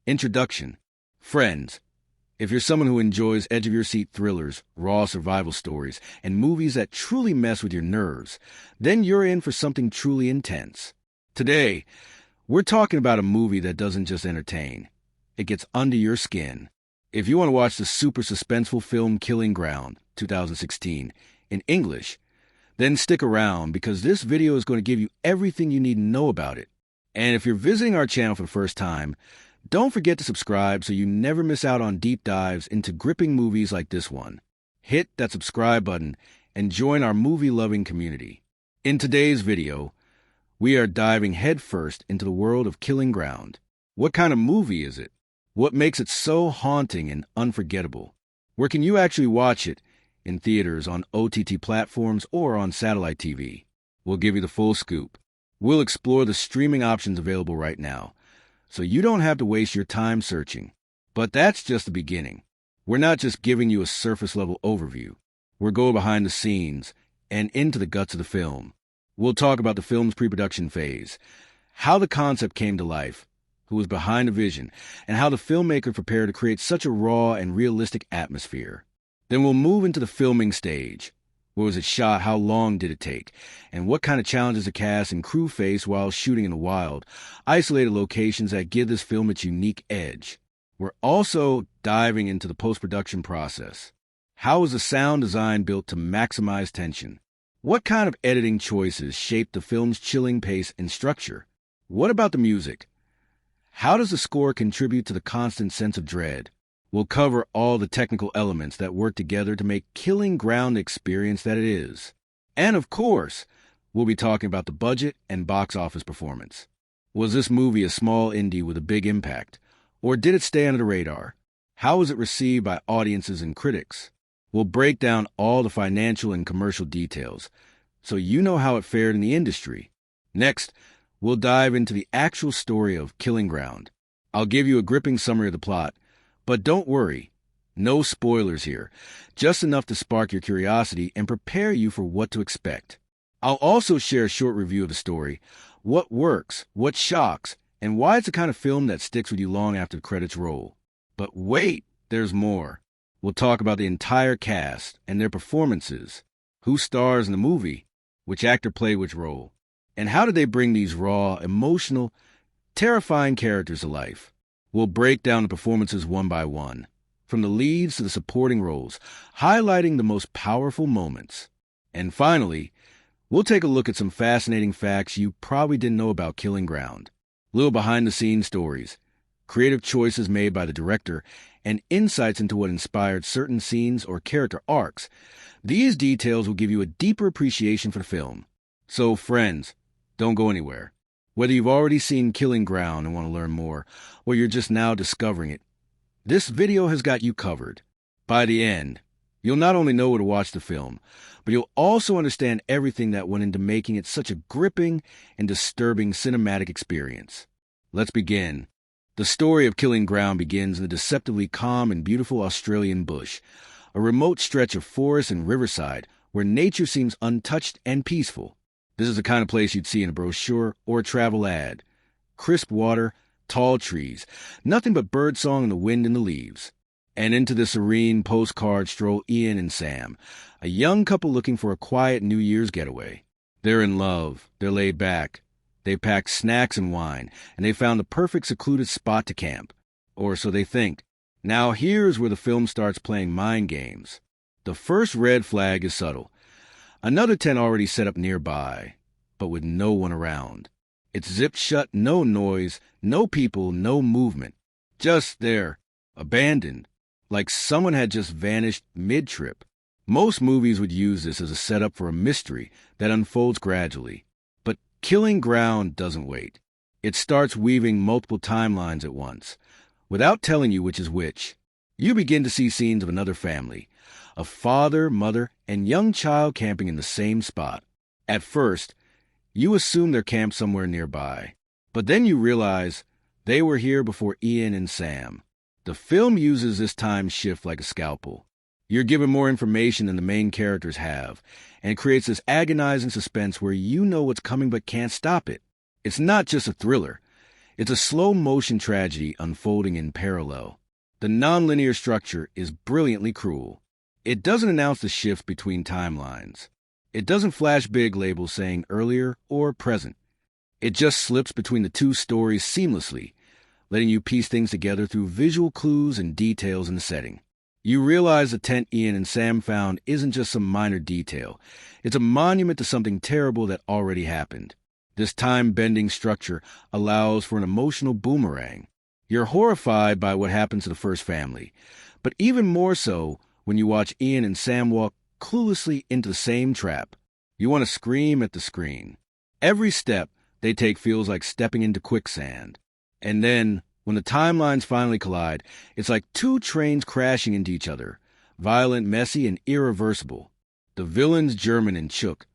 Introduction. Friends, if you're someone who enjoys edge-of-your-seat thrillers, raw survival stories, and movies that truly mess with your nerves, then you're in for something truly intense. Today, we're talking about a movie that doesn't just entertain. It gets under your skin. If you want to watch the super suspenseful film Killing Ground, 2016, in English, then stick around because this video is going to give you everything you need to know about it. And if you're visiting our channel for the first time, don't forget to subscribe so you never miss out on deep dives into gripping movies like this one. Hit that subscribe button and join our movie-loving community. In today's video, we are diving headfirst into the world of Killing Ground. What kind of movie is it? What makes it so haunting and unforgettable? Where can you actually watch it? In theaters, on OTT platforms, or on satellite TV? We'll give you the full scoop. We'll explore the streaming options available right now, so you don't have to waste your time searching. But that's just the beginning. We're not just giving you a surface-level overview. We're going behind the scenes and into the guts of the film. We'll talk about the film's pre-production phase, how the concept came to life, who was behind the vision, and how the filmmaker prepared to create such a raw and realistic atmosphere. Then we'll move into the filming stage. Where was it shot? How long did it take? And what kind of challenges the cast and crew face while shooting in the wild, isolated locations that give this film its unique edge. We're also diving into the post-production process. How is the sound design built to maximize tension? What kind of editing choices shape the film's chilling pace and structure? What about the music? How does the score contribute to the constant sense of dread? We'll cover all the technical elements that work together to make Killing Ground the experience that it is. And of course, we'll be talking about the budget and box office performance. Was this movie a small indie with a big impact? Or did it stay under the radar? How was it received by audiences and critics? We'll break down all the financial and commercial details, so you know how it fared in the industry. Next, we'll dive into the actual story of Killing Ground. I'll give you a gripping summary of the plot, but don't worry, no spoilers here, just enough to spark your curiosity and prepare you for what to expect. I'll also share a short review of the story, what works, what shocks, and why it's the kind of film that sticks with you long after the credits roll. But wait, there's more. We'll talk about the entire cast and their performances, who stars in the movie, which actor played which role, and how did they bring these raw, emotional, terrifying characters to life. We'll break down the performances one by one, from the leads to the supporting roles, highlighting the most powerful moments. And finally, we'll take a look at some fascinating facts you probably didn't know about Killing Ground, little behind-the-scenes stories, creative choices made by the director, and insights into what inspired certain scenes or character arcs. These details will give you a deeper appreciation for the film. So, friends, don't go anywhere. Whether you've already seen Killing Ground and want to learn more, or you're just now discovering it, this video has got you covered. By the end, you'll not only know where to watch the film, but you'll also understand everything that went into making it such a gripping and disturbing cinematic experience. Let's begin. The story of Killing Ground begins in the deceptively calm and beautiful Australian bush, a remote stretch of forest and riverside where nature seems untouched and peaceful. This is the kind of place you'd see in a brochure or a travel ad. Crisp water, tall trees, nothing but birdsong and the wind in the leaves. And into the serene postcard stroll Ian and Sam, a young couple looking for a quiet New Year's getaway. They're in love, they're laid back, they packed snacks and wine, and they found the perfect secluded spot to camp. Or so they think. Now here's where the film starts playing mind games. The first red flag is subtle. Another tent already set up nearby, but with no one around. It's zipped shut, no noise, no people, no movement. Just there, abandoned, like someone had just vanished mid-trip. Most movies would use this as a setup for a mystery that unfolds gradually. But Killing Ground doesn't wait. It starts weaving multiple timelines at once, without telling you which is which. You begin to see scenes of another family, a father, mother, and young child camping in the same spot. At first, you assume they're camped somewhere nearby, but then you realize they were here before Ian and Sam. The film uses this time shift like a scalpel. You're given more information than the main characters have, and it creates this agonizing suspense where you know what's coming but can't stop it. It's not just a thriller. It's a slow-motion tragedy unfolding in parallel. The nonlinear structure is brilliantly cruel. It doesn't announce the shift between timelines. It doesn't flash big labels saying earlier or present. It just slips between the two stories seamlessly, letting you piece things together through visual clues and details in the setting. You realize the tent Ian and Sam found isn't just some minor detail. It's a monument to something terrible that already happened. This time-bending structure allows for an emotional boomerang. You're horrified by what happens to the first family, but even more so when you watch Ian and Sam walk cluelessly into the same trap. You want to scream at the screen. Every step they take feels like stepping into quicksand. And then, when the timelines finally collide, it's like two trains crashing into each other, violent, messy, and irreversible. The villains, German and Chook,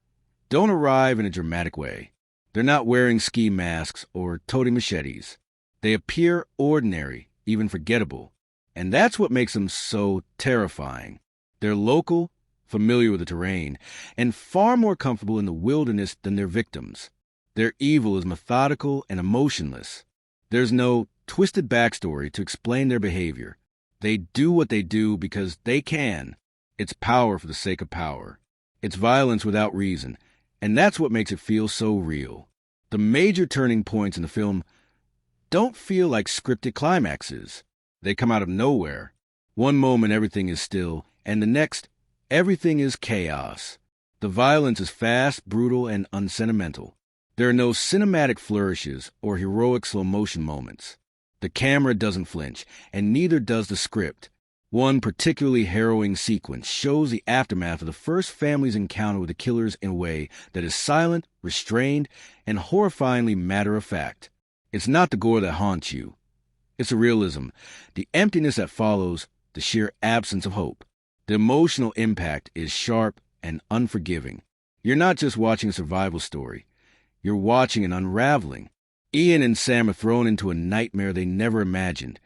don't arrive in a dramatic way. They're not wearing ski masks or toting machetes. They appear ordinary, even forgettable. And that's what makes them so terrifying. They're local, familiar with the terrain, and far more comfortable in the wilderness than their victims. Their evil is methodical and emotionless. There's no twisted backstory to explain their behavior. They do what they do because they can. It's power for the sake of power. It's violence without reason, and that's what makes it feel so real. The major turning points in the film don't feel like scripted climaxes. They come out of nowhere. One moment everything is still, and the next, everything is chaos. The violence is fast, brutal, and unsentimental. There are no cinematic flourishes or heroic slow-motion moments. The camera doesn't flinch, and neither does the script. One particularly harrowing sequence shows the aftermath of the first family's encounter with the killers in a way that is silent, restrained, and horrifyingly matter-of-fact. It's not the gore that haunts you. It's the realism, the emptiness that follows, the sheer absence of hope. The emotional impact is sharp and unforgiving. You're not just watching a survival story. You're watching an unraveling. Ian and Sam are thrown into a nightmare they never imagined,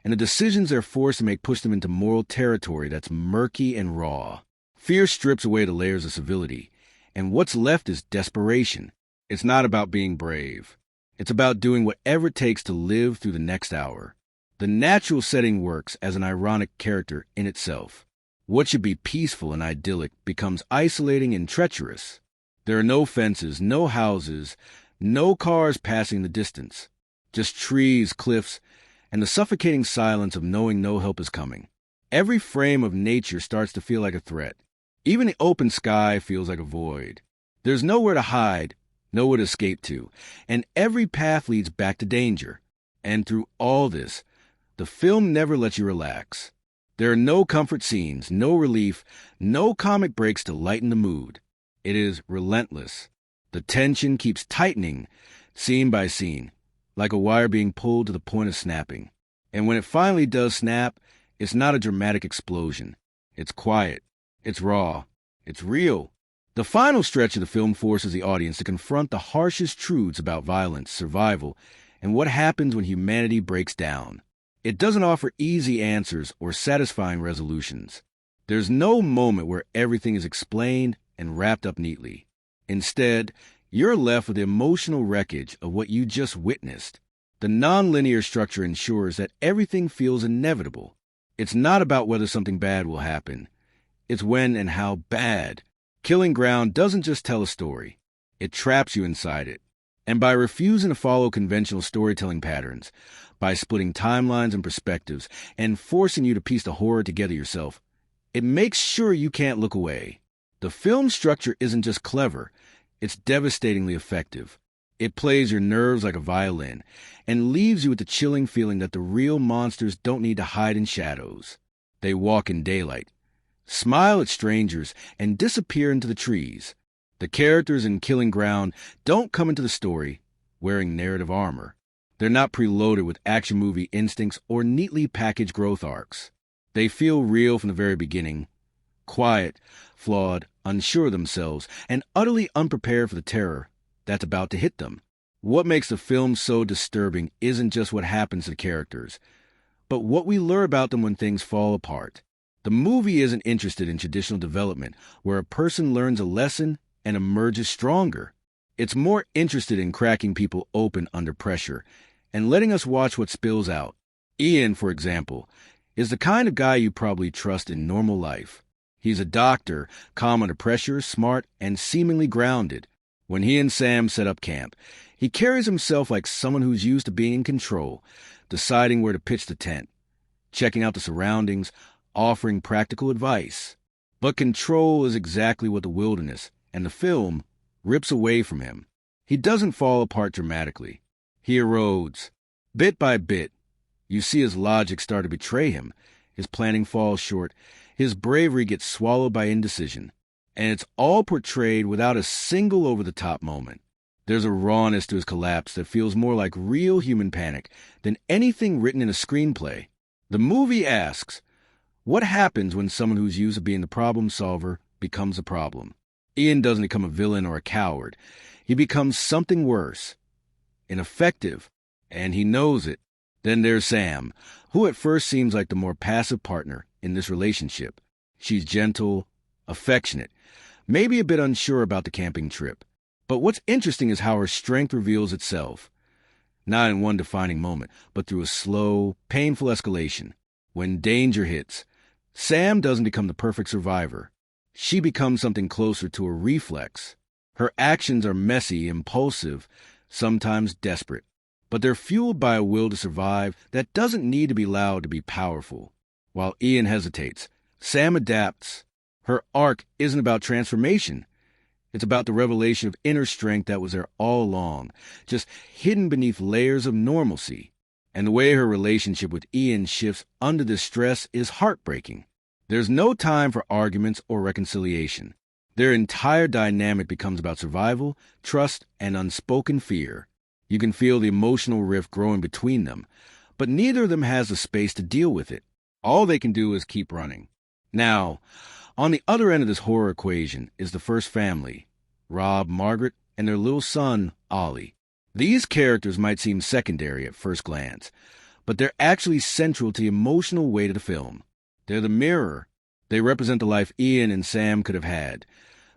and the decisions they're forced to make push them into moral territory that's murky and raw. Fear strips away the layers of civility, and what's left is desperation. It's not about being brave. It's about doing whatever it takes to live through the next hour. The natural setting works as an ironic character in itself. What should be peaceful and idyllic becomes isolating and treacherous. There are no fences, no houses, no cars passing the distance. Just trees, cliffs, and the suffocating silence of knowing no help is coming. Every frame of nature starts to feel like a threat. Even the open sky feels like a void. There's nowhere to hide, nowhere to escape to, and every path leads back to danger. And through all this, the film never lets you relax. There are no comfort scenes, no relief, no comic breaks to lighten the mood. It is relentless. The tension keeps tightening, scene by scene, like a wire being pulled to the point of snapping. And when it finally does snap, it's not a dramatic explosion. It's quiet. It's raw. It's real. The final stretch of the film forces the audience to confront the harshest truths about violence, survival, and what happens when humanity breaks down. It doesn't offer easy answers or satisfying resolutions. There's no moment where everything is explained and wrapped up neatly. Instead, you're left with the emotional wreckage of what you just witnessed. The nonlinear structure ensures that everything feels inevitable. It's not about whether something bad will happen. It's when and how bad. Killing Ground doesn't just tell a story. It traps you inside it. And by refusing to follow conventional storytelling patterns, by splitting timelines and perspectives, and forcing you to piece the horror together yourself, it makes sure you can't look away. The film structure isn't just clever, it's devastatingly effective. It plays your nerves like a violin, and leaves you with the chilling feeling that the real monsters don't need to hide in shadows. They walk in daylight, smile at strangers, and disappear into the trees. The characters in Killing Ground don't come into the story wearing narrative armor. They're not preloaded with action movie instincts or neatly packaged growth arcs. They feel real from the very beginning, quiet, flawed, unsure of themselves, and utterly unprepared for the terror that's about to hit them. What makes the film so disturbing isn't just what happens to the characters, but what we learn about them when things fall apart. The movie isn't interested in traditional development, where a person learns a lesson and emerges stronger. It's more interested in cracking people open under pressure and letting us watch what spills out. Ian, for example, is the kind of guy you probably trust in normal life. He's a doctor, calm under pressure, smart, and seemingly grounded. When he and Sam set up camp, he carries himself like someone who's used to being in control, deciding where to pitch the tent, checking out the surroundings, offering practical advice. But control is exactly what the wilderness and the film rips away from him. He doesn't fall apart dramatically. He erodes. Bit by bit, you see his logic start to betray him. His planning falls short. His bravery gets swallowed by indecision. And it's all portrayed without a single over-the-top moment. There's a rawness to his collapse that feels more like real human panic than anything written in a screenplay. The movie asks, what happens when someone who's used to being the problem solver becomes a problem? Ian doesn't become a villain or a coward. He becomes something worse, ineffective, and he knows it. Then there's Sam, who at first seems like the more passive partner in this relationship. She's gentle, affectionate, maybe a bit unsure about the camping trip. But what's interesting is how her strength reveals itself. Not in one defining moment, but through a slow, painful escalation. When danger hits, Sam doesn't become the perfect survivor. She becomes something closer to a reflex. Her actions are messy, impulsive, sometimes desperate. But they're fueled by a will to survive that doesn't need to be loud to be powerful. While Ian hesitates, Sam adapts. Her arc isn't about transformation. It's about the revelation of inner strength that was there all along, just hidden beneath layers of normalcy. And the way her relationship with Ian shifts under this stress is heartbreaking. There's no time for arguments or reconciliation. Their entire dynamic becomes about survival, trust, and unspoken fear. You can feel the emotional rift growing between them, but neither of them has the space to deal with it. All they can do is keep running. Now, on the other end of this horror equation is the first family, Rob, Margaret, and their little son, Ollie. These characters might seem secondary at first glance, but they're actually central to the emotional weight of the film. They're the mirror. They represent the life Ian and Sam could have had.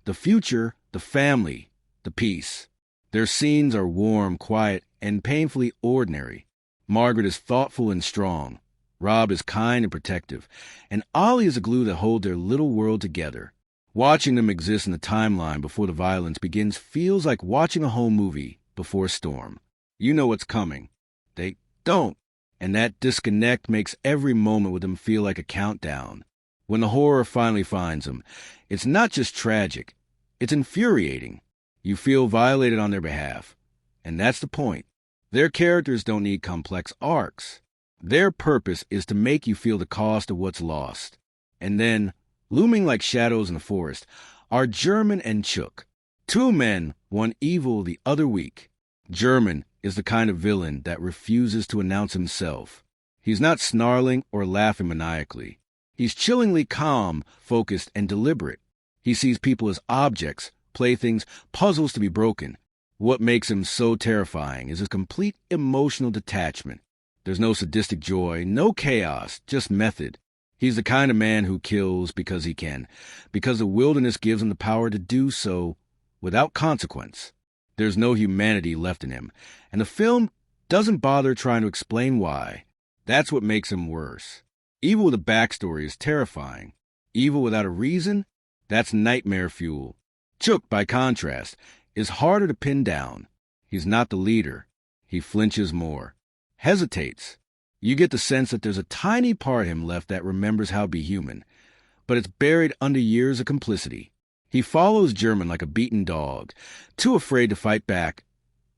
The future, the family, the peace. Their scenes are warm, quiet, and painfully ordinary. Margaret is thoughtful and strong. Rob is kind and protective. And Ollie is a glue that holds their little world together. Watching them exist in the timeline before the violence begins feels like watching a home movie before a storm. You know what's coming. They don't. And that disconnect makes every moment with them feel like a countdown. When the horror finally finds them, it's not just tragic. It's infuriating. You feel violated on their behalf. And that's the point. Their characters don't need complex arcs. Their purpose is to make you feel the cost of what's lost. And then, looming like shadows in the forest, are German and Chuck. Two men, one evil, the other weak. German is the kind of villain that refuses to announce himself. He's not snarling or laughing maniacally. He's chillingly calm, focused, and deliberate. He sees people as objects, playthings, puzzles to be broken. What makes him so terrifying is his complete emotional detachment. There's no sadistic joy, no chaos, just method. He's the kind of man who kills because he can, because the wilderness gives him the power to do so without consequence. There's no humanity left in him, and the film doesn't bother trying to explain why. That's what makes him worse. Evil with a backstory is terrifying. Evil without a reason? That's nightmare fuel. Chuck, by contrast, is harder to pin down. He's not the leader. He flinches more. Hesitates. You get the sense that there's a tiny part of him left that remembers how to be human, but it's buried under years of complicity. He follows German like a beaten dog, too afraid to fight back,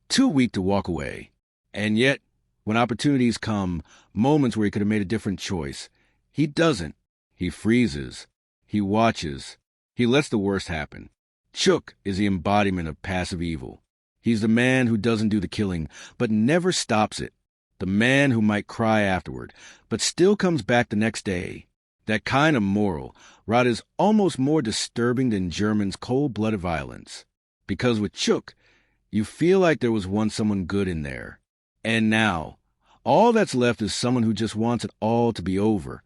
too weak to walk away. And yet, when opportunities come, moments where he could have made a different choice, he doesn't. He freezes. He watches. He lets the worst happen. Chuck is the embodiment of passive evil. He's the man who doesn't do the killing, but never stops it. The man who might cry afterward, but still comes back the next day. That kind of moral rot is almost more disturbing than German's cold-blooded violence. Because with Chuck, you feel like there was once someone good in there. And now, all that's left is someone who just wants it all to be over,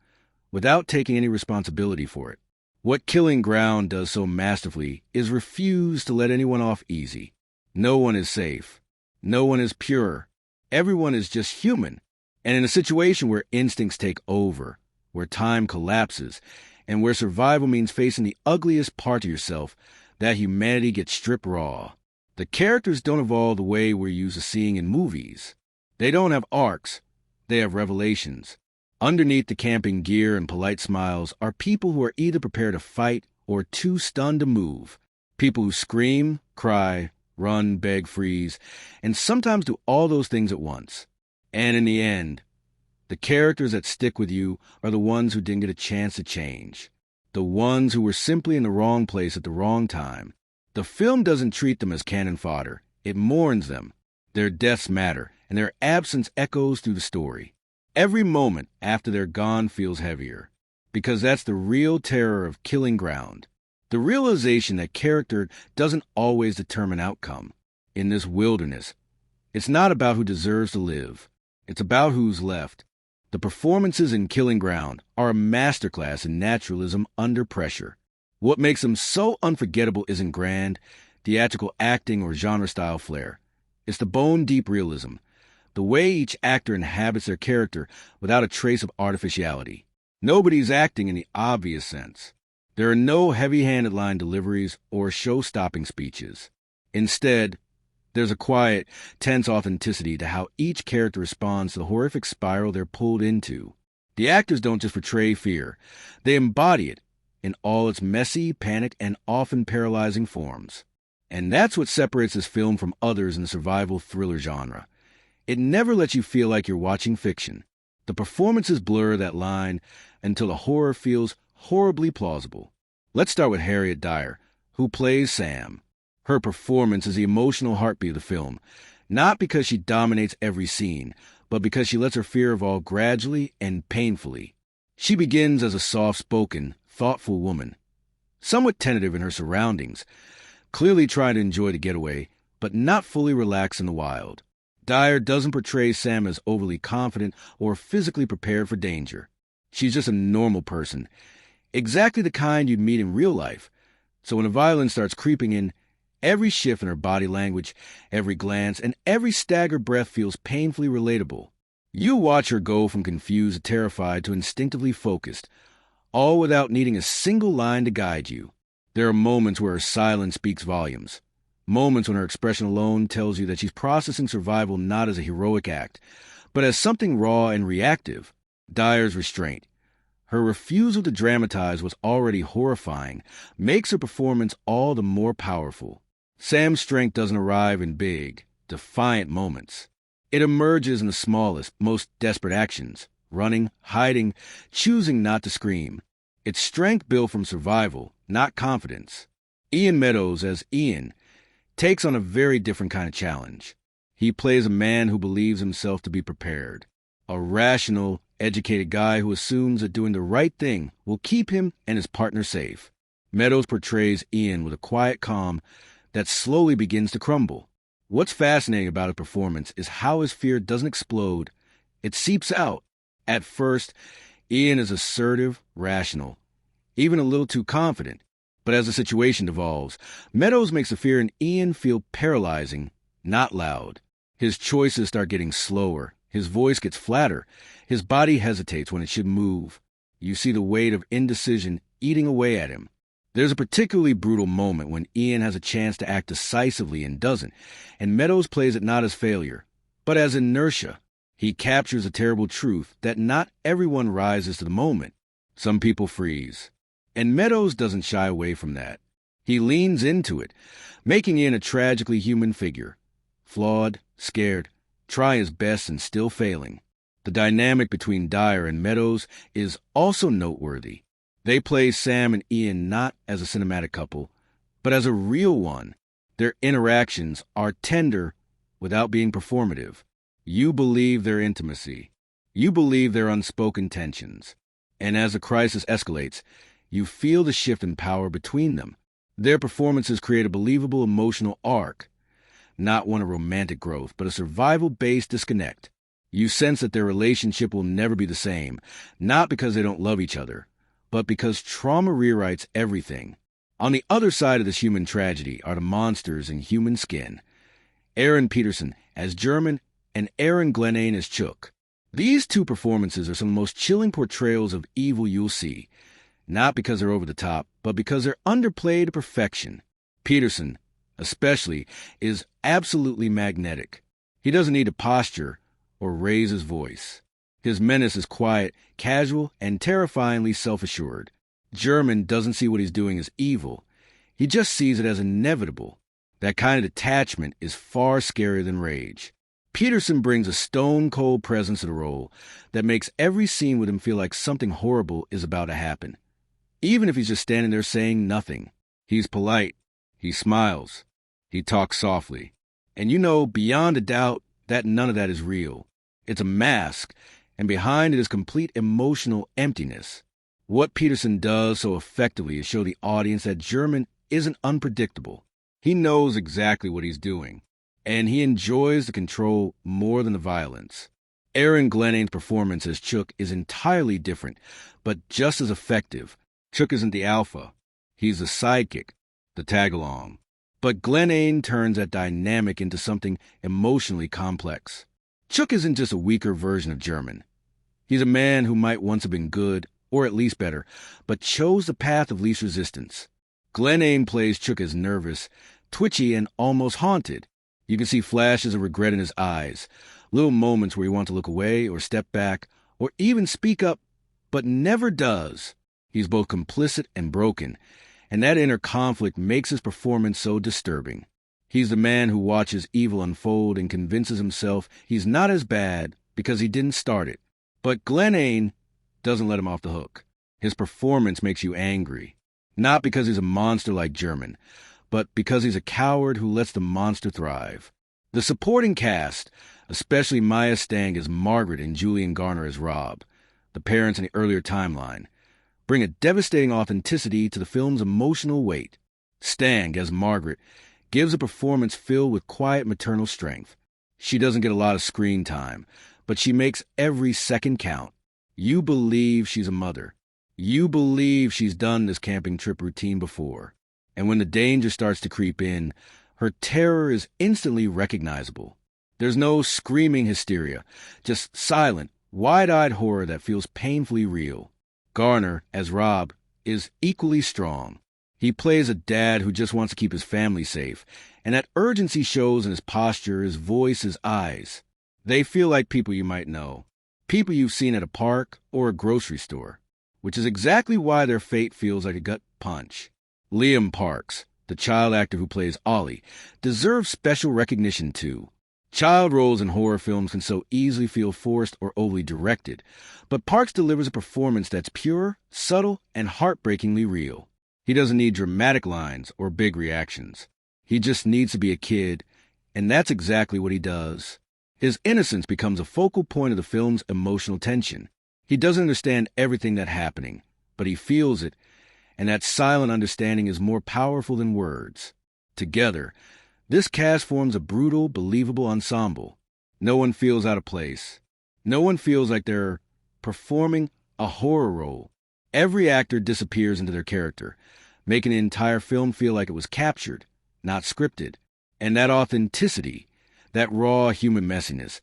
without taking any responsibility for it. What Killing Ground does so masterfully is refuse to let anyone off easy. No one is safe. No one is pure. Everyone is just human. And in a situation where instincts take over, where time collapses, and where survival means facing the ugliest part of yourself, that humanity gets stripped raw. The characters don't evolve the way we're used to seeing in movies. They don't have arcs. They have revelations. Underneath the camping gear and polite smiles are people who are either prepared to fight or too stunned to move. People who scream, cry, run, beg, freeze, and sometimes do all those things at once. And in the end, the characters that stick with you are the ones who didn't get a chance to change. The ones who were simply in the wrong place at the wrong time. The film doesn't treat them as cannon fodder. It mourns them. Their deaths matter, and their absence echoes through the story. Every moment after they're gone feels heavier, because that's the real terror of killing ground. The realization that character doesn't always determine outcome. In this wilderness, it's not about who deserves to live. It's about who's left. The performances in Killing Ground are a masterclass in naturalism under pressure. What makes them so unforgettable isn't grand, theatrical acting or genre-style flair. It's the bone-deep realism, the way each actor inhabits their character without a trace of artificiality. Nobody's acting in the obvious sense. There are no heavy-handed line deliveries or show-stopping speeches. Instead, there's a quiet, tense authenticity to how each character responds to the horrific spiral they're pulled into. The actors don't just portray fear. They embody it in all its messy, panicked, and often paralyzing forms. And that's what separates this film from others in the survival thriller genre. It never lets you feel like you're watching fiction. The performances blur that line until the horror feels horribly plausible. Let's start with Harriet Dyer, who plays Sam. Her performance is the emotional heartbeat of the film, not because she dominates every scene, but because she lets her fear evolve gradually and painfully. She begins as a soft-spoken, thoughtful woman, somewhat tentative in her surroundings, clearly trying to enjoy the getaway, but not fully relaxed in the wild. Dyer doesn't portray Sam as overly confident or physically prepared for danger. She's just a normal person, exactly the kind you'd meet in real life. So when the violence starts creeping in, every shift in her body language, every glance, and every staggered breath feels painfully relatable. You watch her go from confused and terrified to instinctively focused, all without needing a single line to guide you. There are moments where her silence speaks volumes. Moments when her expression alone tells you that she's processing survival not as a heroic act, but as something raw and reactive. Dyer's restraint, her refusal to dramatize what's already horrifying, makes her performance all the more powerful. Sam's strength doesn't arrive in big, defiant moments. It emerges in the smallest, most desperate actions, running, hiding, choosing not to scream. It's strength built from survival, not confidence. Meadows, as Ian, takes on a very different kind of challenge. He plays a man who believes himself to be prepared. A rational, educated guy who assumes that doing the right thing will keep him and his partner safe. Meadows portrays Ian with a quiet calm that slowly begins to crumble. What's fascinating about his performance is how his fear doesn't explode. It seeps out. At first, Ian is assertive, rational, even a little too confident. But as the situation devolves, Meadows makes the fear in Ian feel paralyzing, not loud. His choices start getting slower. His voice gets flatter. His body hesitates when it should move. You see the weight of indecision eating away at him. There's a particularly brutal moment when Ian has a chance to act decisively and doesn't, and Meadows plays it not as failure, but as inertia. He captures a terrible truth that not everyone rises to the moment. Some people freeze. And Meadows doesn't shy away from that. He leans into it, making Ian a tragically human figure. Flawed, scared, trying his best and still failing. The dynamic between Dyer and Meadows is also noteworthy. They play Sam and Ian not as a cinematic couple, but as a real one. Their interactions are tender without being performative. You believe their intimacy. You believe their unspoken tensions. And as the crisis escalates, you feel the shift in power between them. Their performances create a believable emotional arc, not one of romantic growth, but a survival-based disconnect. You sense that their relationship will never be the same, not because they don't love each other, but because trauma rewrites everything. On the other side of this human tragedy are the monsters in human skin. Pedersen, as German and Aaron Glenane as Chuck. These two performances are some of the most chilling portrayals of evil you'll see, not because they're over the top, but because they're underplayed to perfection. Pedersen, especially, is absolutely magnetic. He doesn't need to posture or raise his voice. His menace is quiet, casual, and terrifyingly self-assured. German doesn't see what he's doing as evil. He just sees it as inevitable. That kind of detachment is far scarier than rage. Pedersen brings a stone-cold presence to the role that makes every scene with him feel like something horrible is about to happen. Even if he's just standing there saying nothing. He's polite. He smiles. He talks softly. And you know, beyond a doubt, that none of that is real. It's a mask, and behind it is complete emotional emptiness. What Pedersen does so effectively is show the audience that German isn't unpredictable. He knows exactly what he's doing, and he enjoys the control more than the violence. Aaron Glenane's performance as Chuck is entirely different, but just as effective. Chuck isn't the alpha. He's the sidekick, the tag-along. But Glenane turns that dynamic into something emotionally complex. Chuck isn't just a weaker version of German. He's a man who might once have been good, or at least better, but chose the path of least resistance. Glenane plays Chuck as nervous, twitchy, and almost haunted. You can see flashes of regret in his eyes, little moments where he wants to look away or step back, or even speak up, but never does. He's both complicit and broken, and that inner conflict makes his performance so disturbing. He's the man who watches evil unfold and convinces himself he's not as bad because he didn't start it. But Glenane doesn't let him off the hook. His performance makes you angry, not because he's a monster like German, but because he's a coward who lets the monster thrive. The supporting cast, especially Maya Stang as Margaret and Julian Garner as Rob, the parents in the earlier timeline, bring a devastating authenticity to the film's emotional weight. Stang, as Margaret, gives a performance filled with quiet maternal strength. She doesn't get a lot of screen time, but she makes every second count. You believe she's a mother. You believe she's done this camping trip routine before. And when the danger starts to creep in, her terror is instantly recognizable. There's no screaming hysteria, just silent, wide-eyed horror that feels painfully real. Garner, as Rob, is equally strong. He plays a dad who just wants to keep his family safe, and that urgency shows in his posture, his voice, his eyes. They feel like people you might know, people you've seen at a park or a grocery store, which is exactly why their fate feels like a gut punch. Liam Parks, the child actor who plays Ollie, deserves special recognition too. Child roles in horror films can so easily feel forced or overly directed, but Parks delivers a performance that's pure, subtle, and heartbreakingly real. He doesn't need dramatic lines or big reactions. He just needs to be a kid, and that's exactly what he does. His innocence becomes a focal point of the film's emotional tension. He doesn't understand everything that's happening, but he feels it, and that silent understanding is more powerful than words. Together, this cast forms a brutal, believable ensemble. No one feels out of place. No one feels like they're performing a horror role. Every actor disappears into their character, making the entire film feel like it was captured, not scripted. And that authenticity, that raw human messiness,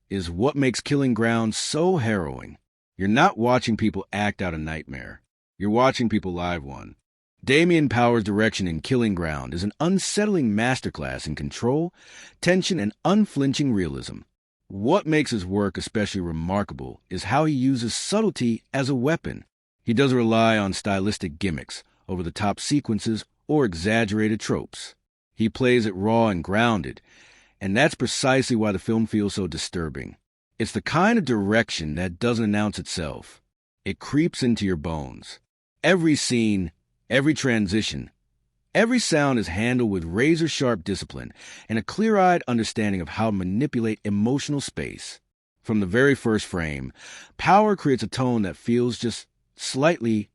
is what makes Killing Ground so harrowing. You're not watching people act out a nightmare. You're watching people live one. Damien Power's direction in Killing Ground is an unsettling masterclass in control, tension, and unflinching realism. What makes his work especially remarkable is how he uses subtlety as a weapon. He doesn't rely on stylistic gimmicks, over-the-top sequences, or exaggerated tropes. He plays it raw and grounded, and that's precisely why the film feels so disturbing. It's the kind of direction that doesn't announce itself. It creeps into your bones. Every scene, every transition, every sound is handled with razor-sharp discipline and a clear-eyed understanding of how to manipulate emotional space. From the very first frame, Power creates a tone that feels just slightly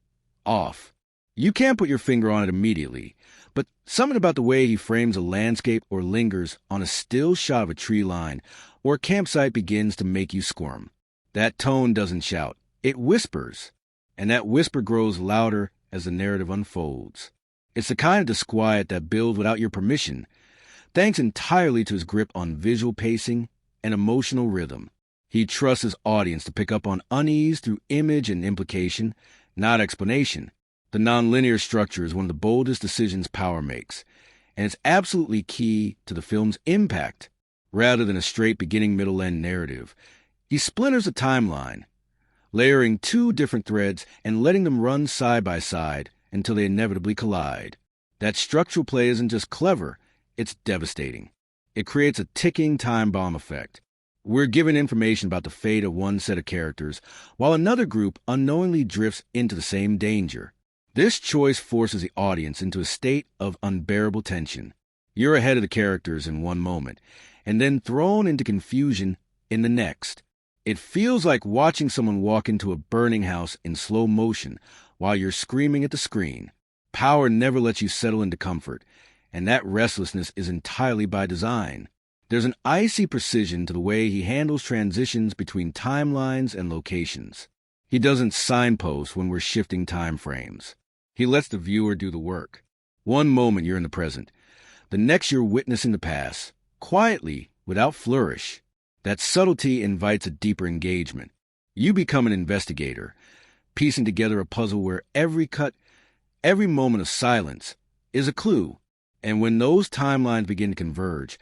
off. You can't put your finger on it immediately, but something about the way he frames a landscape or lingers on a still shot of a tree line or a campsite begins to make you squirm. That tone doesn't shout, it whispers, and that whisper grows louder as the narrative unfolds. It's the kind of disquiet that builds without your permission, thanks entirely to his grip on visual pacing and emotional rhythm. He trusts his audience to pick up on unease through image and implication, not explanation. The nonlinear structure is one of the boldest decisions Power makes, and it's absolutely key to the film's impact. Rather than a straight beginning, middle, end narrative, he splinters a timeline, layering two different threads and letting them run side by side until they inevitably collide. That structural play isn't just clever, it's devastating. It creates a ticking time bomb effect. We're given information about the fate of one set of characters, while another group unknowingly drifts into the same danger. This choice forces the audience into a state of unbearable tension. You're ahead of the characters in one moment, and then thrown into confusion in the next. It feels like watching someone walk into a burning house in slow motion while you're screaming at the screen. Power never lets you settle into comfort, and that restlessness is entirely by design. There's an icy precision to the way he handles transitions between timelines and locations. He doesn't signpost when we're shifting time frames. He lets the viewer do the work. One moment you're in the present, the next you're witnessing the past, quietly, without flourish. That subtlety invites a deeper engagement. You become an investigator, piecing together a puzzle where every cut, every moment of silence is a clue. And when those timelines begin to converge,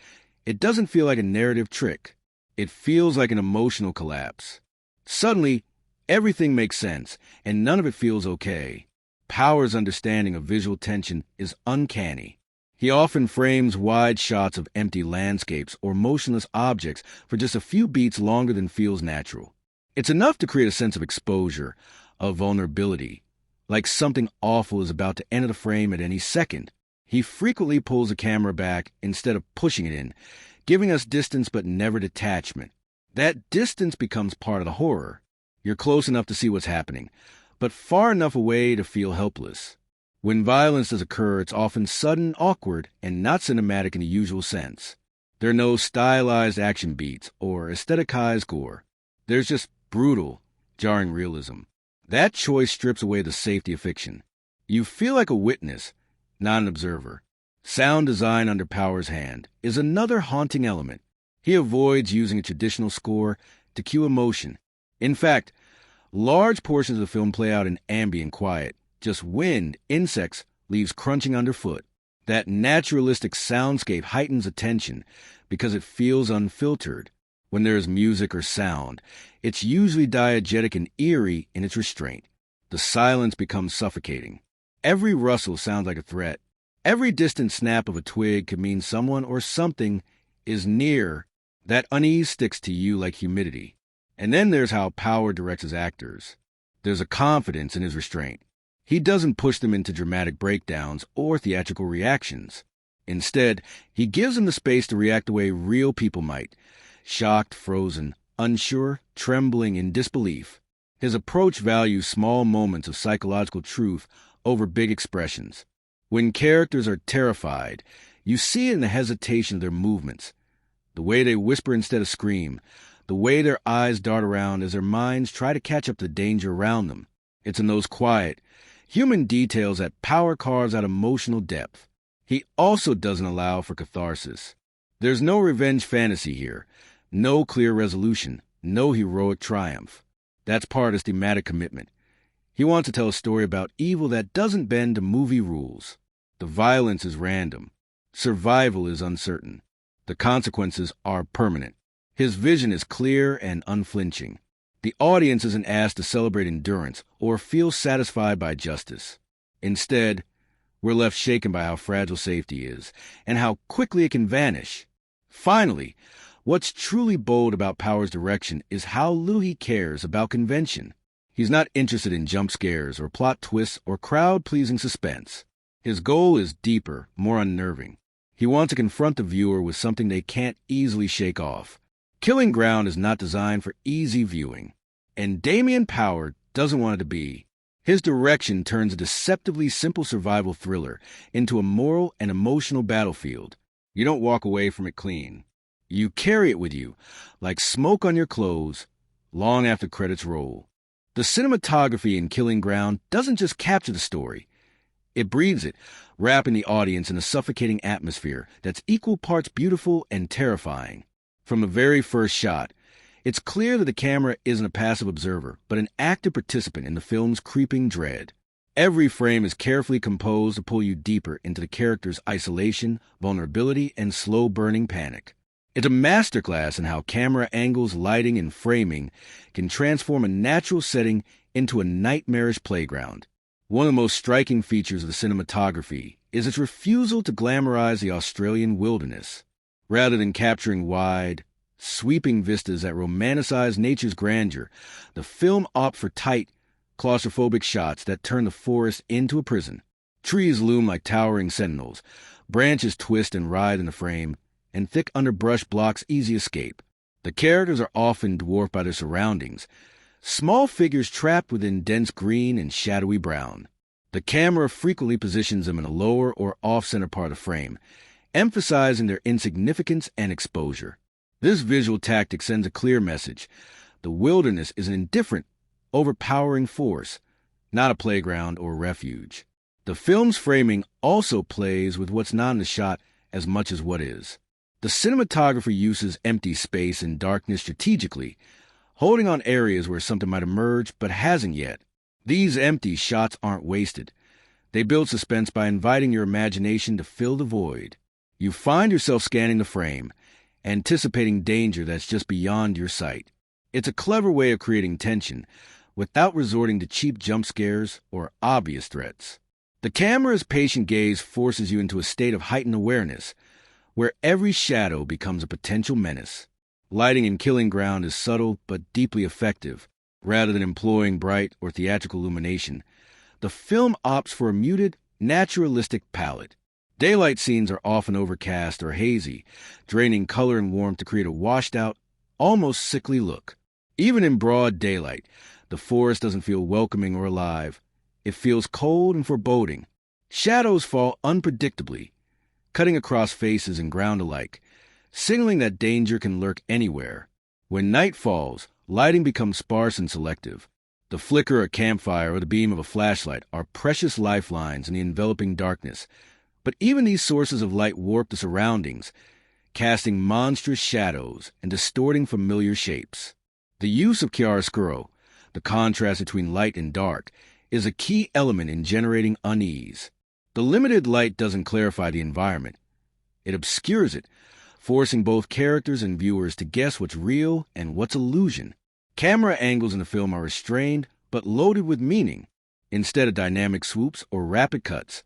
it doesn't feel like a narrative trick. It feels like an emotional collapse. Suddenly, everything makes sense, and none of it feels okay. Power's understanding of visual tension is uncanny. He often frames wide shots of empty landscapes or motionless objects for just a few beats longer than feels natural. It's enough to create a sense of exposure, of vulnerability, like something awful is about to enter the frame at any second. He frequently pulls the camera back instead of pushing it in, giving us distance but never detachment. That distance becomes part of the horror. You're close enough to see what's happening, but far enough away to feel helpless. When violence does occur, it's often sudden, awkward, and not cinematic in the usual sense. There are no stylized action beats or aestheticized gore. There's just brutal, jarring realism. That choice strips away the safety of fiction. You feel like a witness, not an observer. Sound design under Power's hand is another haunting element. He avoids using a traditional score to cue emotion. In fact, large portions of the film play out in ambient quiet. Just wind, insects, leaves crunching underfoot. That naturalistic soundscape heightens attention because it feels unfiltered. When there is music or sound, it's usually diegetic and eerie in its restraint. The silence becomes suffocating. Every rustle sounds like a threat. Every distant snap of a twig could mean someone or something is near. That unease sticks to you like humidity. And then there's how Power directs his actors. There's a confidence in his restraint. He doesn't push them into dramatic breakdowns or theatrical reactions. Instead, he gives them the space to react the way real people might, shocked, frozen, unsure, trembling in disbelief. His approach values small moments of psychological truth over big expressions. When characters are terrified, you see it in the hesitation of their movements, the way they whisper instead of scream, the way their eyes dart around as their minds try to catch up to the danger around them. It's in those quiet, human details that Power carves out emotional depth. He also doesn't allow for catharsis. There's no revenge fantasy here, no clear resolution, no heroic triumph. That's part of his thematic commitment. He wants to tell a story about evil that doesn't bend to movie rules. The violence is random. Survival is uncertain. The consequences are permanent. His vision is clear and unflinching. The audience isn't asked to celebrate endurance or feel satisfied by justice. Instead, we're left shaken by how fragile safety is and how quickly it can vanish. Finally, what's truly bold about Power's direction is how little he cares about convention. He's not interested in jump scares or plot twists or crowd-pleasing suspense. His goal is deeper, more unnerving. He wants to confront the viewer with something they can't easily shake off. Killing Ground is not designed for easy viewing, and Damien Power doesn't want it to be. His direction turns a deceptively simple survival thriller into a moral and emotional battlefield. You don't walk away from it clean. You carry it with you, like smoke on your clothes, long after credits roll. The cinematography in Killing Ground doesn't just capture the story. It breathes it, wrapping the audience in a suffocating atmosphere that's equal parts beautiful and terrifying. From the very first shot, it's clear that the camera isn't a passive observer, but an active participant in the film's creeping dread. Every frame is carefully composed to pull you deeper into the character's isolation, vulnerability, and slow-burning panic. It's a masterclass in how camera angles, lighting, and framing can transform a natural setting into a nightmarish playground. One of the most striking features of the cinematography is its refusal to glamorize the Australian wilderness. Rather than capturing wide, sweeping vistas that romanticize nature's grandeur, the film opts for tight, claustrophobic shots that turn the forest into a prison. Trees loom like towering sentinels, branches twist and writhe in the frame, and thick underbrush blocks easy escape. The characters are often dwarfed by their surroundings, small figures trapped within dense green and shadowy brown. The camera frequently positions them in a lower or off-center part of the frame, emphasizing their insignificance and exposure. This visual tactic sends a clear message. The wilderness is an indifferent, overpowering force, not a playground or refuge. The film's framing also plays with what's not in the shot as much as what is. The cinematographer uses empty space and darkness strategically, holding on areas where something might emerge but hasn't yet. These empty shots aren't wasted. They build suspense by inviting your imagination to fill the void. You find yourself scanning the frame, anticipating danger that's just beyond your sight. It's a clever way of creating tension without resorting to cheap jump scares or obvious threats. The camera's patient gaze forces you into a state of heightened awareness, where every shadow becomes a potential menace. Lighting in Killing Ground is subtle but deeply effective. Rather than employing bright or theatrical illumination, the film opts for a muted, naturalistic palette. Daylight scenes are often overcast or hazy, draining color and warmth to create a washed-out, almost sickly look. Even in broad daylight, the forest doesn't feel welcoming or alive. It feels cold and foreboding. Shadows fall unpredictably, cutting across faces and ground alike, signaling that danger can lurk anywhere. When night falls, lighting becomes sparse and selective. The flicker of a campfire or the beam of a flashlight are precious lifelines in the enveloping darkness. But even these sources of light warp the surroundings, casting monstrous shadows and distorting familiar shapes. The use of chiaroscuro, the contrast between light and dark, is a key element in generating unease. The limited light doesn't clarify the environment. It obscures it, forcing both characters and viewers to guess what's real and what's illusion. Camera angles in the film are restrained but loaded with meaning. Instead of dynamic swoops or rapid cuts,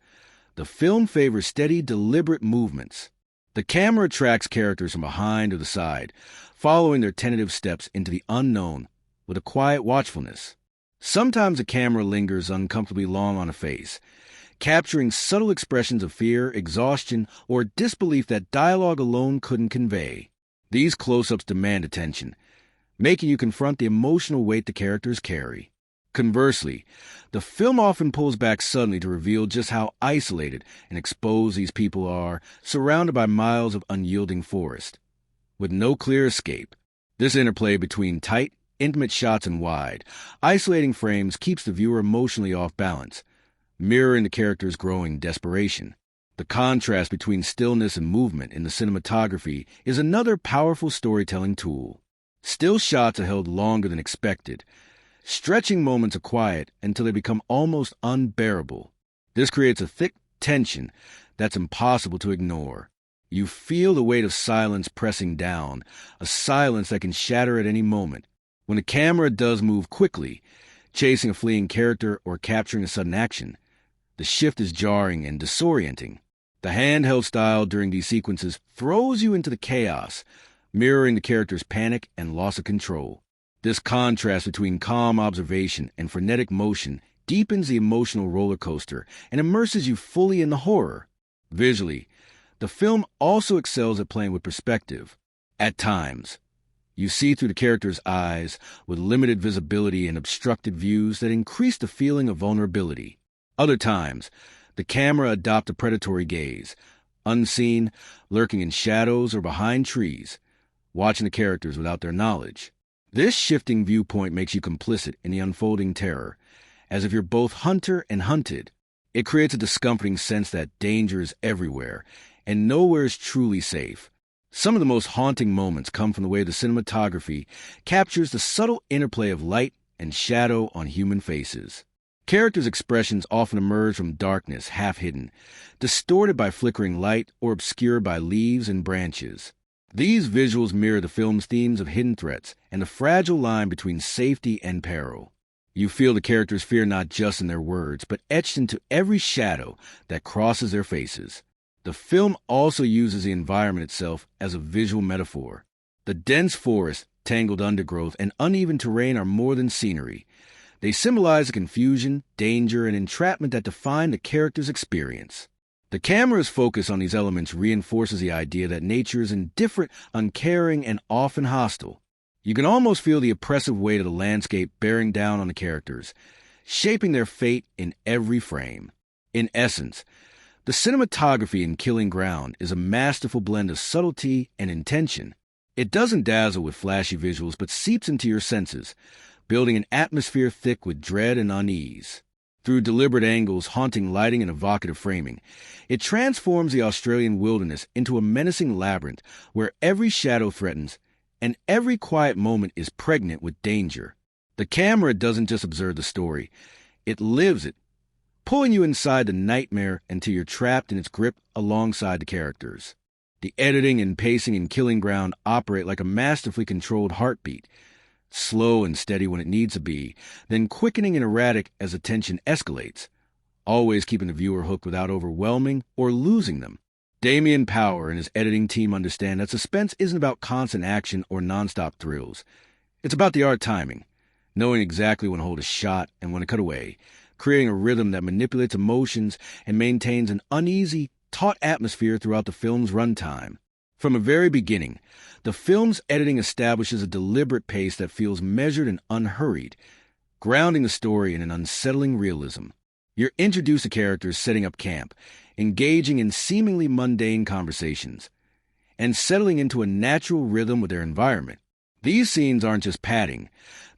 the film favors steady, deliberate movements. The camera tracks characters from behind or the side, following their tentative steps into the unknown with a quiet watchfulness. Sometimes the camera lingers uncomfortably long on a face, capturing subtle expressions of fear, exhaustion, or disbelief that dialogue alone couldn't convey. These close-ups demand attention, making you confront the emotional weight the characters carry. Conversely, the film often pulls back suddenly to reveal just how isolated and exposed these people are, surrounded by miles of unyielding forest, with no clear escape. This interplay between tight, intimate shots and wide, isolating frames keeps the viewer emotionally off balance, mirroring the character's growing desperation. The contrast between stillness and movement in the cinematography is another powerful storytelling tool. Still shots are held longer than expected, stretching moments of quiet until they become almost unbearable. This creates a thick tension that's impossible to ignore. You feel the weight of silence pressing down, a silence that can shatter at any moment. When the camera does move quickly, chasing a fleeing character or capturing a sudden action, the shift is jarring and disorienting. The handheld style during these sequences throws you into the chaos, mirroring the character's panic and loss of control. This contrast between calm observation and frenetic motion deepens the emotional roller coaster and immerses you fully in the horror. Visually, the film also excels at playing with perspective. At times, you see through the character's eyes with limited visibility and obstructed views that increase the feeling of vulnerability. Other times, the camera adopts a predatory gaze, unseen, lurking in shadows or behind trees, watching the characters without their knowledge. This shifting viewpoint makes you complicit in the unfolding terror, as if you're both hunter and hunted. It creates a discomforting sense that danger is everywhere, and nowhere is truly safe. Some of the most haunting moments come from the way the cinematography captures the subtle interplay of light and shadow on human faces. Characters' expressions often emerge from darkness, half hidden, distorted by flickering light or obscured by leaves and branches. These visuals mirror the film's themes of hidden threats and the fragile line between safety and peril. You feel the characters' fear not just in their words, but etched into every shadow that crosses their faces. The film also uses the environment itself as a visual metaphor. The dense forest, tangled undergrowth, and uneven terrain are more than scenery. They symbolize the confusion, danger, and entrapment that define the character's experience. The camera's focus on these elements reinforces the idea that nature is indifferent, uncaring, and often hostile. You can almost feel the oppressive weight of the landscape bearing down on the characters, shaping their fate in every frame. In essence, the cinematography in Killing Ground is a masterful blend of subtlety and intention. It doesn't dazzle with flashy visuals, but seeps into your senses, building an atmosphere thick with dread and unease. Through deliberate angles, haunting lighting, and evocative framing, it transforms the Australian wilderness into a menacing labyrinth where every shadow threatens and every quiet moment is pregnant with danger. The camera doesn't just observe the story, it lives it, pulling you inside the nightmare until you're trapped in its grip alongside the characters. The editing and pacing in Killing Ground operate like a masterfully controlled heartbeat, slow and steady when it needs to be, then quickening and erratic as the tension escalates, always keeping the viewer hooked without overwhelming or losing them. Damien Power and his editing team understand that suspense isn't about constant action or nonstop thrills. It's about the art timing, knowing exactly when to hold a shot and when to cut away, creating a rhythm that manipulates emotions and maintains an uneasy, taut atmosphere throughout the film's runtime. From the very beginning, the film's editing establishes a deliberate pace that feels measured and unhurried, grounding the story in an unsettling realism. You're introduced to characters setting up camp, engaging in seemingly mundane conversations, and settling into a natural rhythm with their environment. These scenes aren't just padding,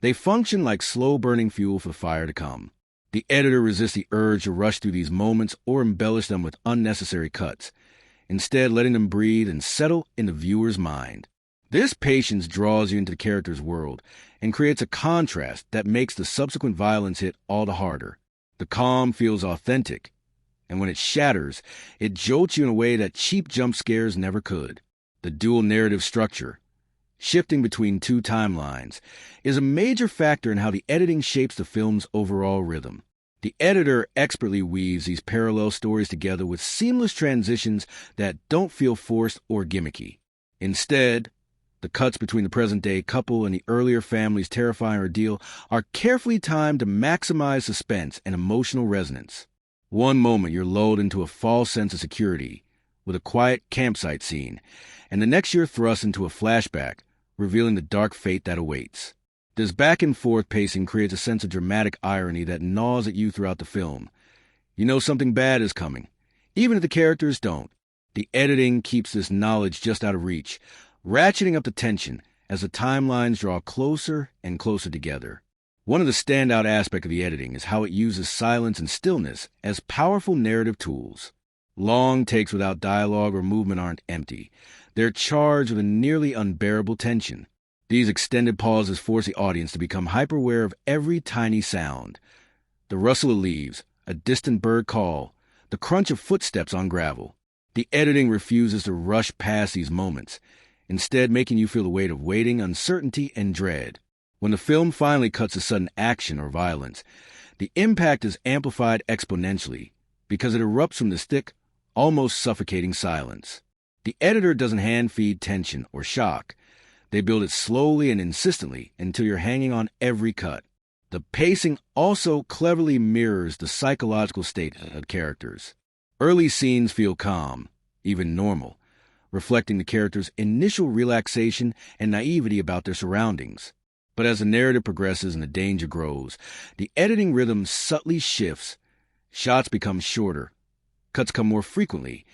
they function like slow-burning fuel for the fire to come. The editor resists the urge to rush through these moments or embellish them with unnecessary cuts, instead letting them breathe and settle in the viewer's mind. This patience draws you into the character's world and creates a contrast that makes the subsequent violence hit all the harder. The calm feels authentic, and when it shatters, it jolts you in a way that cheap jump scares never could. The dual narrative structure, shifting between two timelines, is a major factor in how the editing shapes the film's overall rhythm. The editor expertly weaves these parallel stories together with seamless transitions that don't feel forced or gimmicky. Instead, the cuts between the present-day couple and the earlier family's terrifying ordeal are carefully timed to maximize suspense and emotional resonance. One moment you're lulled into a false sense of security with a quiet campsite scene, and the next you're thrust into a flashback, revealing the dark fate that awaits. This back-and-forth pacing creates a sense of dramatic irony that gnaws at you throughout the film. You know something bad is coming, even if the characters don't. The editing keeps this knowledge just out of reach, ratcheting up the tension as the timelines draw closer and closer together. One of the standout aspects of the editing is how it uses silence and stillness as powerful narrative tools. Long takes without dialogue or movement aren't empty. They're charged with a nearly unbearable tension. These extended pauses force the audience to become hyper-aware of every tiny sound. The rustle of leaves, a distant bird call, the crunch of footsteps on gravel. The editing refuses to rush past these moments, instead making you feel the weight of waiting, uncertainty, and dread. When the film finally cuts to sudden action or violence, the impact is amplified exponentially because it erupts from the thick, almost suffocating silence. The editor doesn't hand-feed tension or shock. They build it slowly and insistently until you're hanging on every cut. The pacing also cleverly mirrors the psychological state of characters. Early scenes feel calm, even normal, reflecting the characters' initial relaxation and naivety about their surroundings. But as the narrative progresses and the danger grows, the editing rhythm subtly shifts. Shots become shorter, cuts come more frequently,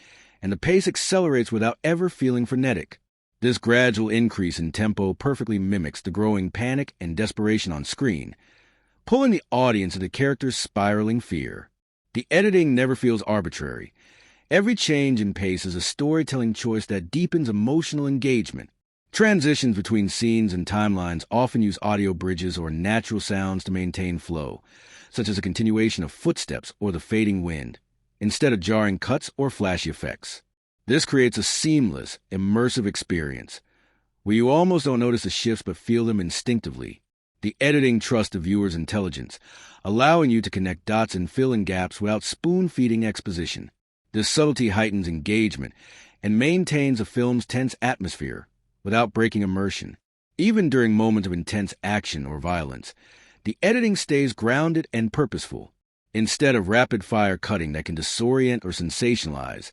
and the pace accelerates without ever feeling frenetic. This gradual increase in tempo perfectly mimics the growing panic and desperation on screen, pulling the audience into the character's spiraling fear. The editing never feels arbitrary. Every change in pace is a storytelling choice that deepens emotional engagement. Transitions between scenes and timelines often use audio bridges or natural sounds to maintain flow, such as a continuation of footsteps or the fading wind, instead of jarring cuts or flashy effects. This creates a seamless, immersive experience, where you almost don't notice the shifts but feel them instinctively. The editing trusts the viewer's intelligence, allowing you to connect dots and fill in gaps without spoon-feeding exposition. This subtlety heightens engagement and maintains a film's tense atmosphere without breaking immersion. Even during moments of intense action or violence, the editing stays grounded and purposeful. Instead of rapid-fire cutting that can disorient or sensationalize,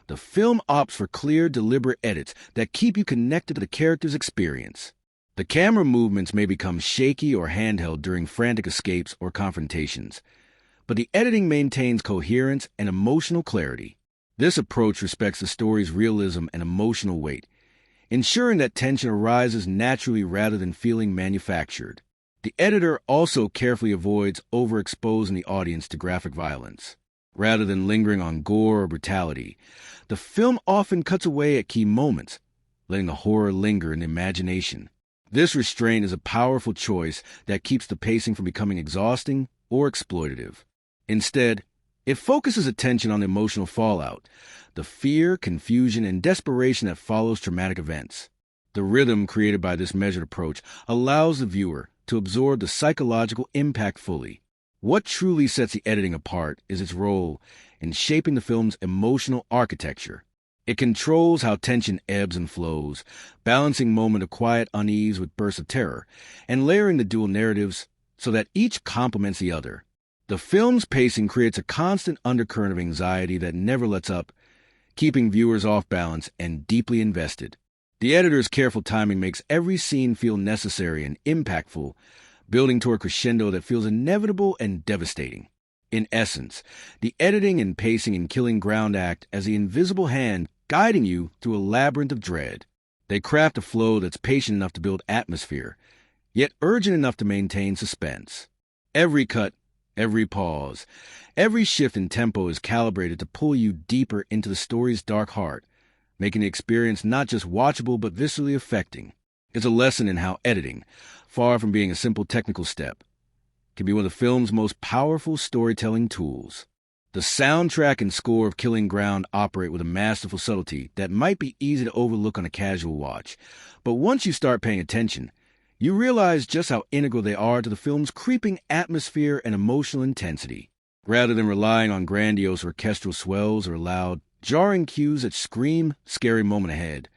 the film opts for clear, deliberate edits that keep you connected to the character's experience. The camera movements may become shaky or handheld during frantic escapes or confrontations, but the editing maintains coherence and emotional clarity. This approach respects the story's realism and emotional weight, ensuring that tension arises naturally rather than feeling manufactured. The editor also carefully avoids overexposing the audience to graphic violence. Rather than lingering on gore or brutality, the film often cuts away at key moments, letting the horror linger in the imagination. This restraint is a powerful choice that keeps the pacing from becoming exhausting or exploitative. Instead, it focuses attention on the emotional fallout, the fear, confusion, and desperation that follows traumatic events. The rhythm created by this measured approach allows the viewer to absorb the psychological impact fully. What truly sets the editing apart is its role in shaping the film's emotional architecture. It controls how tension ebbs and flows, balancing moments of quiet unease with bursts of terror, and layering the dual narratives so that each complements the other. The film's pacing creates a constant undercurrent of anxiety that never lets up, keeping viewers off balance and deeply invested. The editor's careful timing makes every scene feel necessary and impactful, building toward a crescendo that feels inevitable and devastating. In essence, the editing and pacing in Killing Ground act as the invisible hand guiding you through a labyrinth of dread. They craft a flow that's patient enough to build atmosphere, yet urgent enough to maintain suspense. Every cut, every pause, every shift in tempo is calibrated to pull you deeper into the story's dark heart, making the experience not just watchable but viscerally affecting. It's a lesson in how editing, far from being a simple technical step, can be one of the film's most powerful storytelling tools. The soundtrack and score of Killing Ground operate with a masterful subtlety that might be easy to overlook on a casual watch, but once you start paying attention, you realize just how integral they are to the film's creeping atmosphere and emotional intensity. Rather than relying on grandiose orchestral swells or loud, jarring cues that scream scary moment ahead,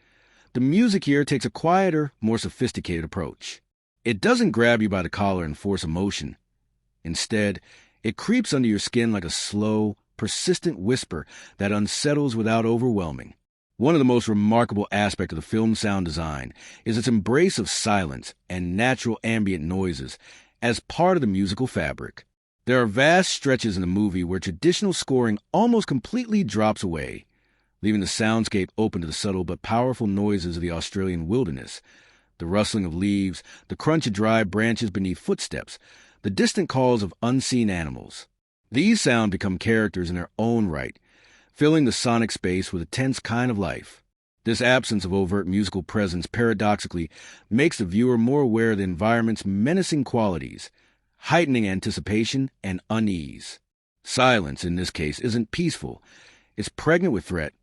the music here takes a quieter, more sophisticated approach. It doesn't grab you by the collar and force emotion. Instead, it creeps under your skin like a slow, persistent whisper that unsettles without overwhelming. One of the most remarkable aspects of the film's sound design is its embrace of silence and natural ambient noises as part of the musical fabric. There are vast stretches in the movie where traditional scoring almost completely drops away, leaving the soundscape open to the subtle but powerful noises of the Australian wilderness, the rustling of leaves, the crunch of dry branches beneath footsteps, the distant calls of unseen animals. These sounds become characters in their own right, filling the sonic space with a tense kind of life. This absence of overt musical presence paradoxically makes the viewer more aware of the environment's menacing qualities, heightening anticipation and unease. Silence, in this case, isn't peaceful. It's pregnant with threat,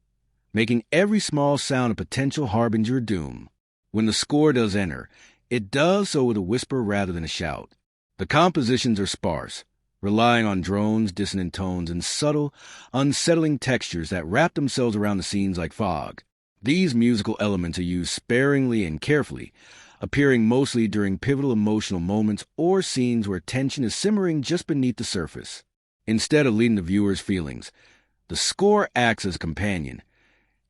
making every small sound a potential harbinger of doom. When the score does enter, it does so with a whisper rather than a shout. The compositions are sparse, relying on drones, dissonant tones, and subtle, unsettling textures that wrap themselves around the scenes like fog. These musical elements are used sparingly and carefully, appearing mostly during pivotal emotional moments or scenes where tension is simmering just beneath the surface. Instead of leading the viewer's feelings, the score acts as a companion,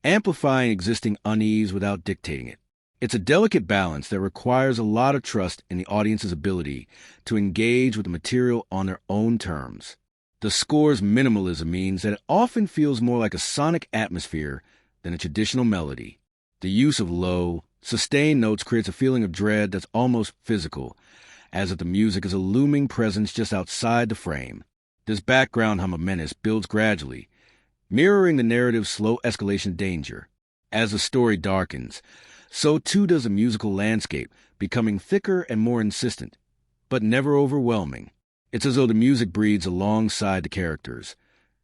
amplifying existing unease without dictating it. It's a delicate balance that requires a lot of trust in the audience's ability to engage with the material on their own terms. The score's minimalism means that it often feels more like a sonic atmosphere than a traditional melody. The use of low, sustained notes creates a feeling of dread that's almost physical, as if the music is a looming presence just outside the frame. This background hum of menace builds gradually, mirroring the narrative's slow escalation of danger. As the story darkens, so too does the musical landscape, becoming thicker and more insistent, but never overwhelming. It's as though the music breathes alongside the characters,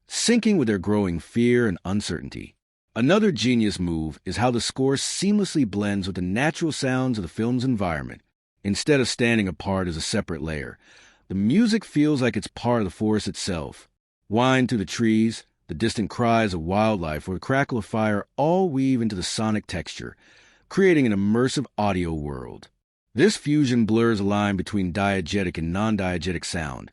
syncing with their growing fear and uncertainty. Another genius move is how the score seamlessly blends with the natural sounds of the film's environment. Instead of standing apart as a separate layer, the music feels like it's part of the forest itself. Wind through the trees, the distant cries of wildlife, or the crackle of fire all weave into the sonic texture, creating an immersive audio world. This fusion blurs the line between diegetic and non-diegetic sound,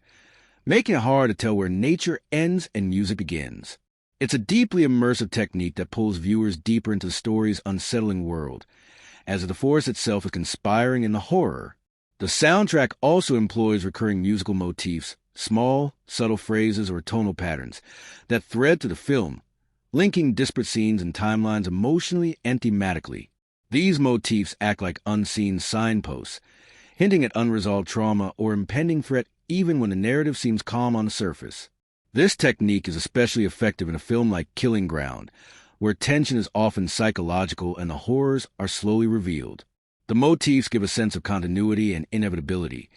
making it hard to tell where nature ends and music begins. It's a deeply immersive technique that pulls viewers deeper into the story's unsettling world, as the forest itself is conspiring in the horror. The soundtrack also employs recurring musical motifs, small, subtle phrases or tonal patterns that thread through the film, linking disparate scenes and timelines emotionally and thematically. These motifs act like unseen signposts, hinting at unresolved trauma or impending threat even when the narrative seems calm on the surface. This technique is especially effective in a film like Killing Ground, where tension is often psychological and the horrors are slowly revealed. The motifs give a sense of continuity and inevitability,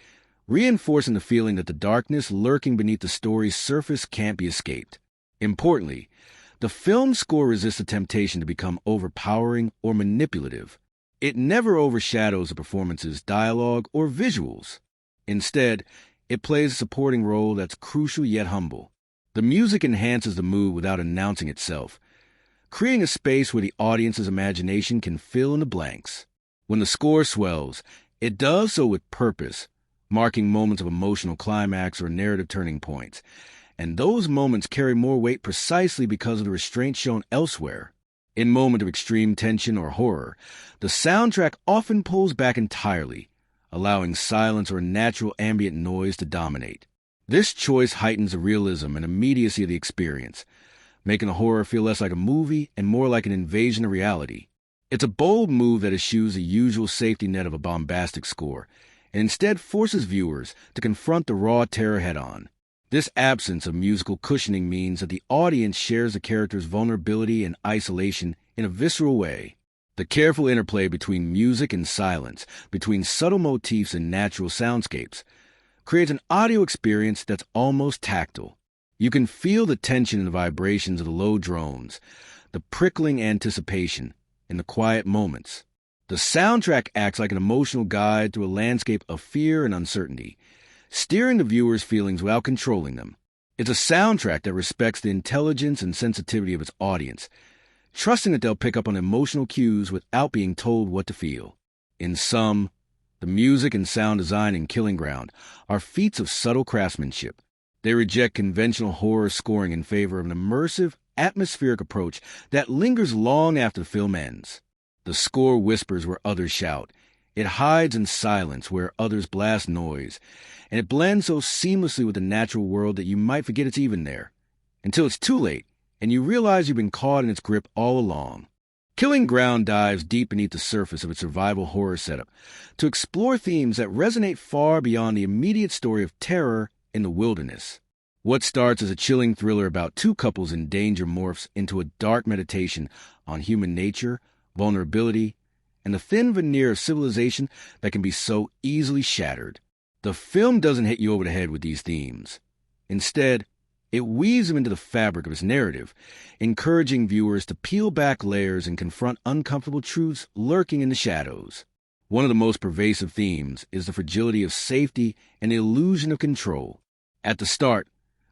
reinforcing the feeling that the darkness lurking beneath the story's surface can't be escaped. Importantly, the film's score resists the temptation to become overpowering or manipulative. It never overshadows the performance's dialogue or visuals. Instead, it plays a supporting role that's crucial yet humble. The music enhances the mood without announcing itself, creating a space where the audience's imagination can fill in the blanks. When the score swells, it does so with purpose, marking moments of emotional climax or narrative turning points. And those moments carry more weight precisely because of the restraint shown elsewhere. In moments of extreme tension or horror, the soundtrack often pulls back entirely, allowing silence or natural ambient noise to dominate. This choice heightens the realism and immediacy of the experience, making the horror feel less like a movie and more like an invasion of reality. It's a bold move that eschews the usual safety net of a bombastic score, and instead forces viewers to confront the raw terror head-on. This absence of musical cushioning means that the audience shares the character's vulnerability and isolation in a visceral way. The careful interplay between music and silence, between subtle motifs and natural soundscapes, creates an audio experience that's almost tactile. You can feel the tension and the vibrations of the low drones, the prickling anticipation in the quiet moments. The soundtrack acts like an emotional guide through a landscape of fear and uncertainty, steering the viewer's feelings without controlling them. It's a soundtrack that respects the intelligence and sensitivity of its audience, trusting that they'll pick up on emotional cues without being told what to feel. In sum, the music and sound design in Killing Ground are feats of subtle craftsmanship. They reject conventional horror scoring in favor of an immersive, atmospheric approach that lingers long after the film ends. The score whispers where others shout. It hides in silence where others blast noise, and it blends so seamlessly with the natural world that you might forget it's even there, until it's too late and you realize you've been caught in its grip all along. Killing Ground dives deep beneath the surface of its survival horror setup to explore themes that resonate far beyond the immediate story of terror in the wilderness. What starts as a chilling thriller about two couples in danger morphs into a dark meditation on human nature, vulnerability, and the thin veneer of civilization that can be so easily shattered. The film doesn't hit you over the head with these themes. Instead, it weaves them into the fabric of its narrative, encouraging viewers to peel back layers and confront uncomfortable truths lurking in the shadows. One of the most pervasive themes is the fragility of safety and the illusion of control. At the start,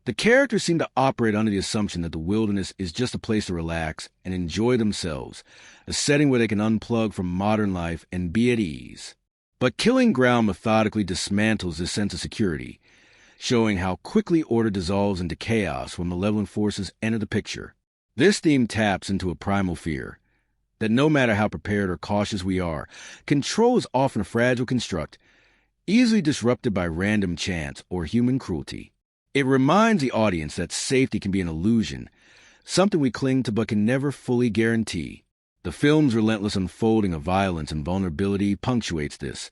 the characters seem to operate under the assumption that the wilderness is just a place to relax and enjoy themselves, a setting where they can unplug from modern life and be at ease. But Killing Ground methodically dismantles this sense of security, showing how quickly order dissolves into chaos when malevolent forces enter the picture. This theme taps into a primal fear, that no matter how prepared or cautious we are, control is often a fragile construct, easily disrupted by random chance or human cruelty. It reminds the audience that safety can be an illusion, something we cling to but can never fully guarantee. The film's relentless unfolding of violence and vulnerability punctuates this,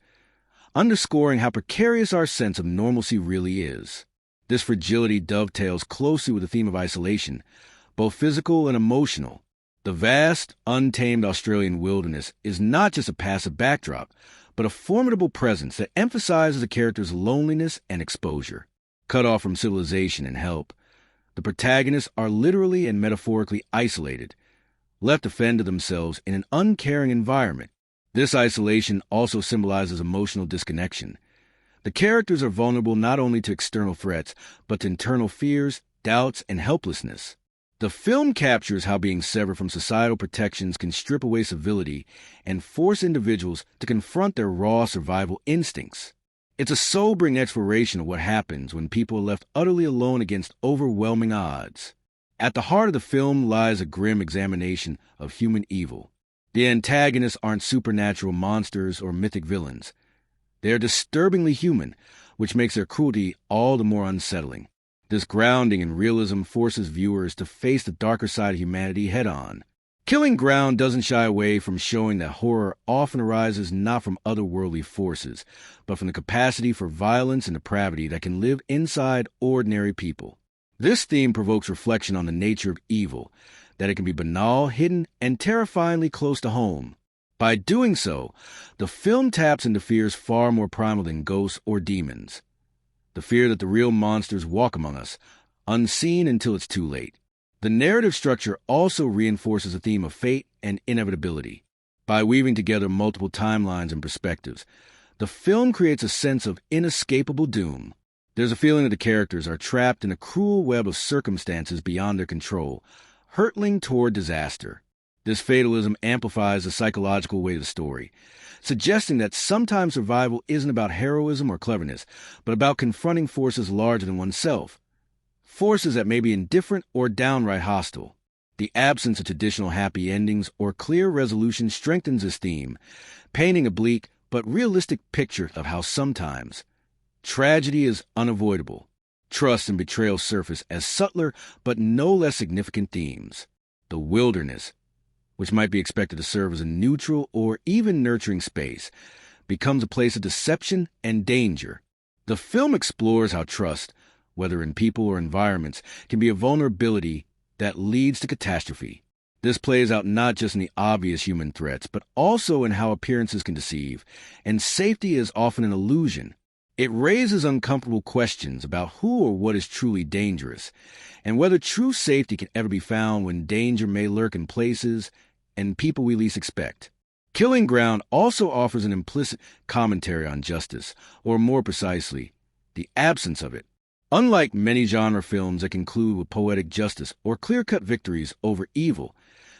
underscoring how precarious our sense of normalcy really is. This fragility dovetails closely with the theme of isolation, both physical and emotional. The vast, untamed Australian wilderness is not just a passive backdrop, but a formidable presence that emphasizes the character's loneliness and exposure. Cut off from civilization and help, the protagonists are literally and metaphorically isolated, left to fend to themselves in an uncaring environment. This isolation also symbolizes emotional disconnection. The characters are vulnerable not only to external threats, but to internal fears, doubts, and helplessness. The film captures how being severed from societal protections can strip away civility and force individuals to confront their raw survival instincts. It's a sobering exploration of what happens when people are left utterly alone against overwhelming odds. At the heart of the film lies a grim examination of human evil. The antagonists aren't supernatural monsters or mythic villains. They are disturbingly human, which makes their cruelty all the more unsettling. This grounding in realism forces viewers to face the darker side of humanity head-on. Killing Ground doesn't shy away from showing that horror often arises not from otherworldly forces, but from the capacity for violence and depravity that can live inside ordinary people. This theme provokes reflection on the nature of evil, that it can be banal, hidden, and terrifyingly close to home. By doing so, the film taps into fears far more primal than ghosts or demons. The fear that the real monsters walk among us, unseen until it's too late. The narrative structure also reinforces the theme of fate and inevitability. By weaving together multiple timelines and perspectives, the film creates a sense of inescapable doom. There's a feeling that the characters are trapped in a cruel web of circumstances beyond their control, hurtling toward disaster. This fatalism amplifies the psychological weight of the story, suggesting that sometimes survival isn't about heroism or cleverness, but about confronting forces larger than oneself. Forces that may be indifferent or downright hostile. The absence of traditional happy endings or clear resolution strengthens this theme, painting a bleak but realistic picture of how sometimes tragedy is unavoidable. Trust and betrayal surface as subtler but no less significant themes. The wilderness, which might be expected to serve as a neutral or even nurturing space, becomes a place of deception and danger. The film explores how trust, whether in people or environments, can be a vulnerability that leads to catastrophe. This plays out not just in the obvious human threats, but also in how appearances can deceive, and safety is often an illusion. It raises uncomfortable questions about who or what is truly dangerous, and whether true safety can ever be found when danger may lurk in places and people we least expect. Killing Ground also offers an implicit commentary on justice, or more precisely, the absence of it. Unlike many genre films that conclude with poetic justice or clear-cut victories over evil,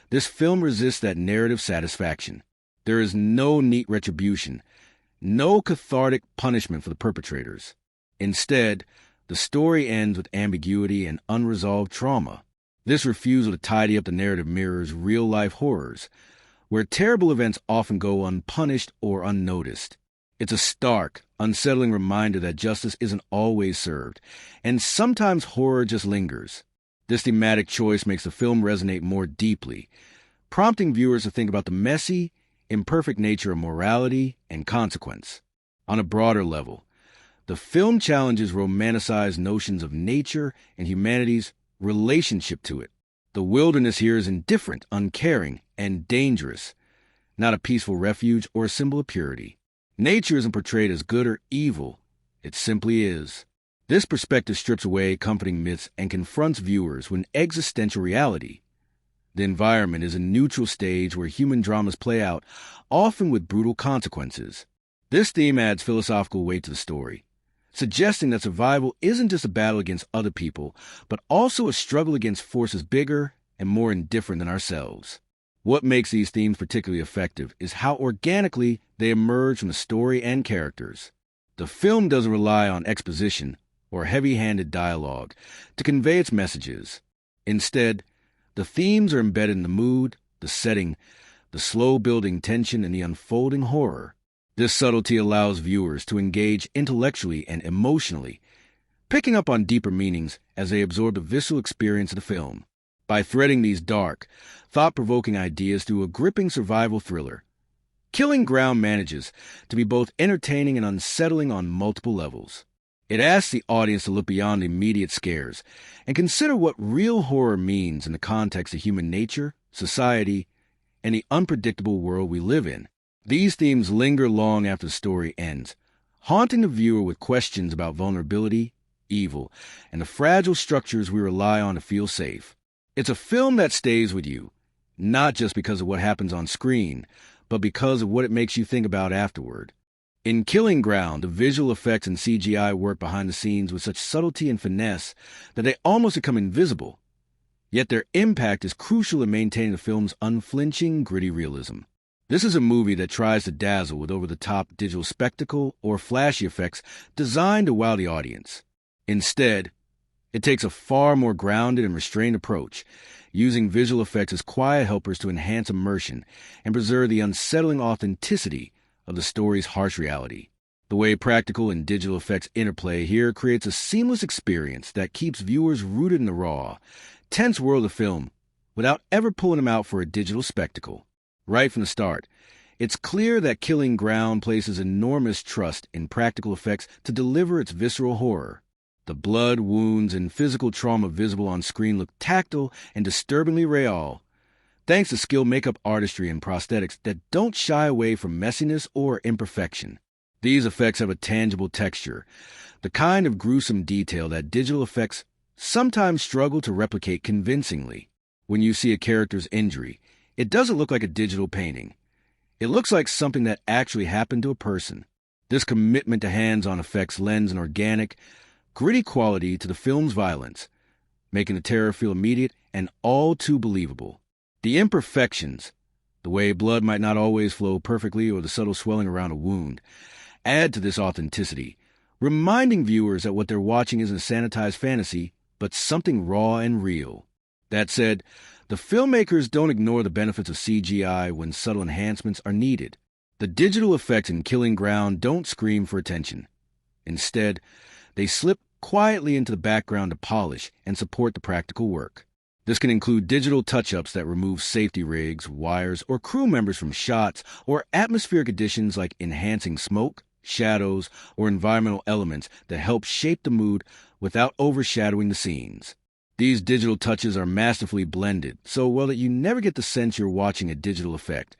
this film resists that narrative satisfaction. There is no neat retribution, no cathartic punishment for the perpetrators. Instead, the story ends with ambiguity and unresolved trauma. This refusal to tidy up the narrative mirrors real-life horrors, where terrible events often go unpunished or unnoticed. It's a stark, unsettling reminder that justice isn't always served, and sometimes horror just lingers. This thematic choice makes the film resonate more deeply, prompting viewers to think about the messy, imperfect nature of morality and consequence. On a broader level, the film challenges romanticized notions of nature and humanity's relationship to it. The wilderness here is indifferent, uncaring, and dangerous, not a peaceful refuge or a symbol of purity. Nature isn't portrayed as good or evil, it simply is. This perspective strips away comforting myths and confronts viewers with an existential reality. The environment is a neutral stage where human dramas play out, often with brutal consequences. This theme adds philosophical weight to the story, suggesting that survival isn't just a battle against other people, but also a struggle against forces bigger and more indifferent than ourselves. What makes these themes particularly effective is how organically they emerge from the story and characters. The film doesn't rely on exposition or heavy-handed dialogue to convey its messages. Instead, the themes are embedded in the mood, the setting, the slow-building tension, and the unfolding horror. This subtlety allows viewers to engage intellectually and emotionally, picking up on deeper meanings as they absorb the visceral experience of the film. By threading these dark, thought-provoking ideas through a gripping survival thriller, Killing Ground manages to be both entertaining and unsettling on multiple levels. It asks the audience to look beyond the immediate scares and consider what real horror means in the context of human nature, society, and the unpredictable world we live in. These themes linger long after the story ends, haunting the viewer with questions about vulnerability, evil, and the fragile structures we rely on to feel safe. It's a film that stays with you, not just because of what happens on screen, but because of what it makes you think about afterward. In Killing Ground, the visual effects and CGI work behind the scenes with such subtlety and finesse that they almost become invisible. Yet their impact is crucial in maintaining the film's unflinching, gritty realism. This is a movie that tries to dazzle with over-the-top digital spectacle or flashy effects designed to wow the audience. Instead, it takes a far more grounded and restrained approach, using visual effects as quiet helpers to enhance immersion and preserve the unsettling authenticity of the story's harsh reality. The way practical and digital effects interplay here creates a seamless experience that keeps viewers rooted in the raw, tense world of film without ever pulling them out for a digital spectacle. Right from the start, it's clear that Killing Ground places enormous trust in practical effects to deliver its visceral horror. The blood, wounds, and physical trauma visible on screen look tactile and disturbingly real, thanks to skilled makeup artistry and prosthetics that don't shy away from messiness or imperfection. These effects have a tangible texture, the kind of gruesome detail that digital effects sometimes struggle to replicate convincingly. When you see a character's injury, it doesn't look like a digital painting. It looks like something that actually happened to a person. This commitment to hands-on effects lends an organic, gritty quality to the film's violence, making the terror feel immediate and all too believable. The imperfections, the way blood might not always flow perfectly or the subtle swelling around a wound, add to this authenticity, reminding viewers that what they're watching isn't a sanitized fantasy, but something raw and real. That said, the filmmakers don't ignore the benefits of CGI when subtle enhancements are needed. The digital effects in Killing Ground don't scream for attention. Instead, they slip quietly into the background to polish and support the practical work. This can include digital touch-ups that remove safety rigs, wires, or crew members from shots, or atmospheric additions like enhancing smoke, shadows, or environmental elements that help shape the mood without overshadowing the scenes. These digital touches are masterfully blended so well that you never get the sense you're watching a digital effect.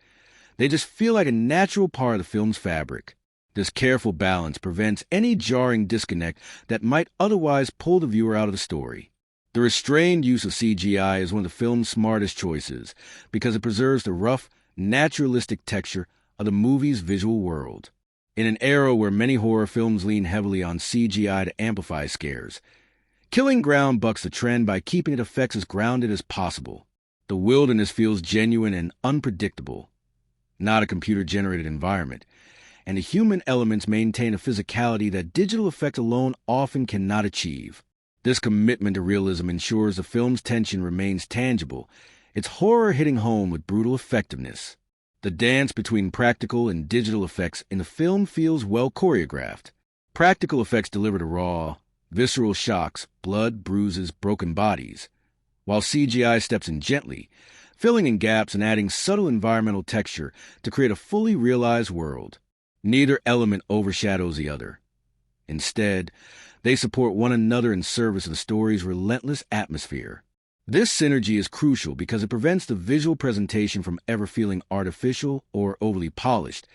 They just feel like a natural part of the film's fabric. This careful balance prevents any jarring disconnect that might otherwise pull the viewer out of the story. The restrained use of CGI is one of the film's smartest choices because it preserves the rough, naturalistic texture of the movie's visual world. In an era where many horror films lean heavily on CGI to amplify scares, Killing Ground bucks the trend by keeping its effects as grounded as possible. The wilderness feels genuine and unpredictable, not a computer-generated environment, and the human elements maintain a physicality that digital effects alone often cannot achieve. This commitment to realism ensures the film's tension remains tangible, its horror hitting home with brutal effectiveness. The dance between practical and digital effects in the film feels well choreographed. Practical effects deliver the raw, visceral shocks, blood, bruises, broken bodies, while CGI steps in gently, filling in gaps and adding subtle environmental texture to create a fully realized world. Neither element overshadows the other. Instead, they support one another in service of the story's relentless atmosphere. This synergy is crucial because it prevents the visual presentation from ever feeling artificial or overly polished,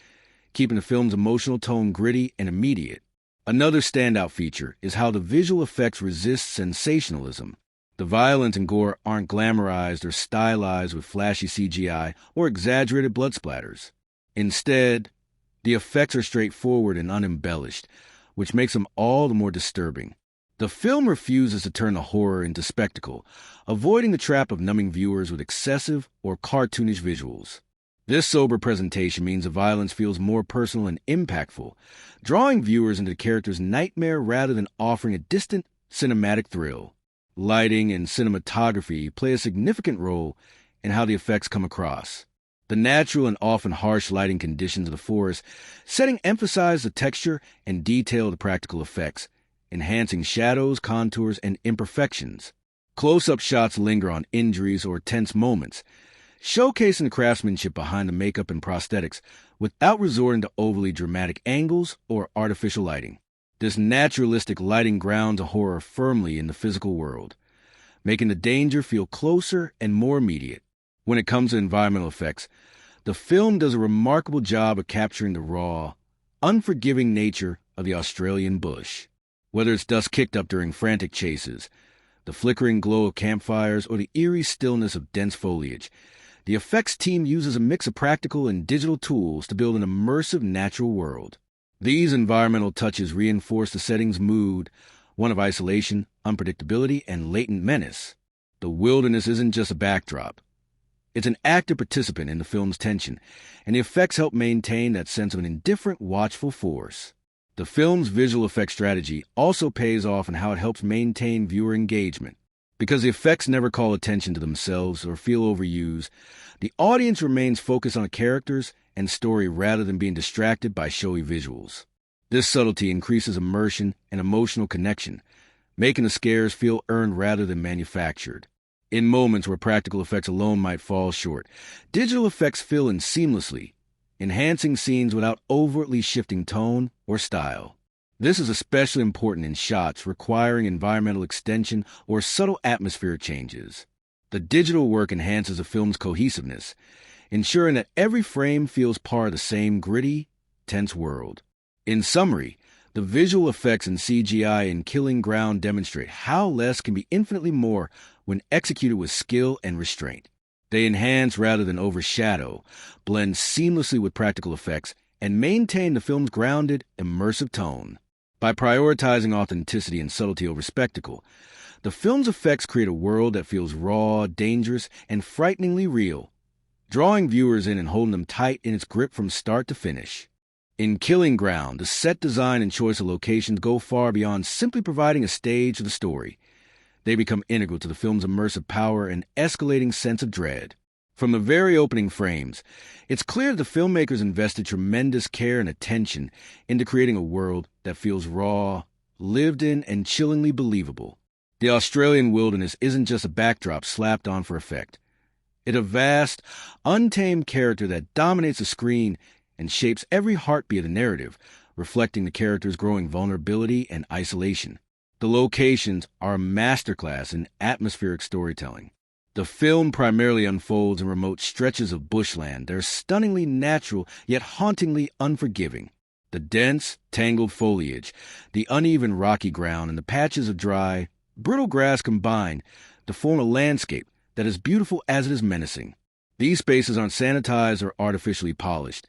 keeping the film's emotional tone gritty and immediate. Another standout feature is how the visual effects resist sensationalism. The violence and gore aren't glamorized or stylized with flashy CGI or exaggerated blood splatters. Instead, the effects are straightforward and unembellished, which makes them all the more disturbing. The film refuses to turn the horror into spectacle, avoiding the trap of numbing viewers with excessive or cartoonish visuals. This sober presentation means the violence feels more personal and impactful, drawing viewers into the character's nightmare rather than offering a distant, cinematic thrill. Lighting and cinematography play a significant role in how the effects come across. The natural and often harsh lighting conditions of the forest setting emphasize the texture and detail of the practical effects, enhancing shadows, contours, and imperfections. Close-up shots linger on injuries or tense moments, showcasing the craftsmanship behind the makeup and prosthetics without resorting to overly dramatic angles or artificial lighting. This naturalistic lighting grounds a horror firmly in the physical world, making the danger feel closer and more immediate. When it comes to environmental effects, the film does a remarkable job of capturing the raw, unforgiving nature of the Australian bush. Whether it's dust kicked up during frantic chases, the flickering glow of campfires, or the eerie stillness of dense foliage, the effects team uses a mix of practical and digital tools to build an immersive natural world. These environmental touches reinforce the setting's mood, one of isolation, unpredictability, and latent menace. The wilderness isn't just a backdrop. It's an active participant in the film's tension, and the effects help maintain that sense of an indifferent, watchful force. The film's visual effects strategy also pays off in how it helps maintain viewer engagement. Because the effects never call attention to themselves or feel overused, the audience remains focused on the characters and story rather than being distracted by showy visuals. This subtlety increases immersion and emotional connection, making the scares feel earned rather than manufactured. In moments where practical effects alone might fall short, digital effects fill in seamlessly, enhancing scenes without overtly shifting tone or style. This is especially important in shots requiring environmental extension or subtle atmospheric changes. The digital work enhances a film's cohesiveness, ensuring that every frame feels part of the same gritty, tense world. In summary, the visual effects in CGI in Killing Ground demonstrate how less can be infinitely more when executed with skill and restraint. They enhance rather than overshadow, blend seamlessly with practical effects, and maintain the film's grounded, immersive tone. By prioritizing authenticity and subtlety over spectacle, the film's effects create a world that feels raw, dangerous, and frighteningly real, drawing viewers in and holding them tight in its grip from start to finish. In Killing Ground, the set design and choice of locations go far beyond simply providing a stage for the story. They become integral to the film's immersive power and escalating sense of dread. From the very opening frames, it's clear that the filmmakers invested tremendous care and attention into creating a world that feels raw, lived in, and chillingly believable. The Australian wilderness isn't just a backdrop slapped on for effect. It's a vast, untamed character that dominates the screen and shapes every heartbeat of the narrative, reflecting the character's growing vulnerability and isolation. The locations are a masterclass in atmospheric storytelling. The film primarily unfolds in remote stretches of bushland that are stunningly natural yet hauntingly unforgiving. The dense, tangled foliage, the uneven rocky ground, and the patches of dry, brittle grass combine to form a landscape that is beautiful as it is menacing. These spaces aren't sanitized or artificially polished.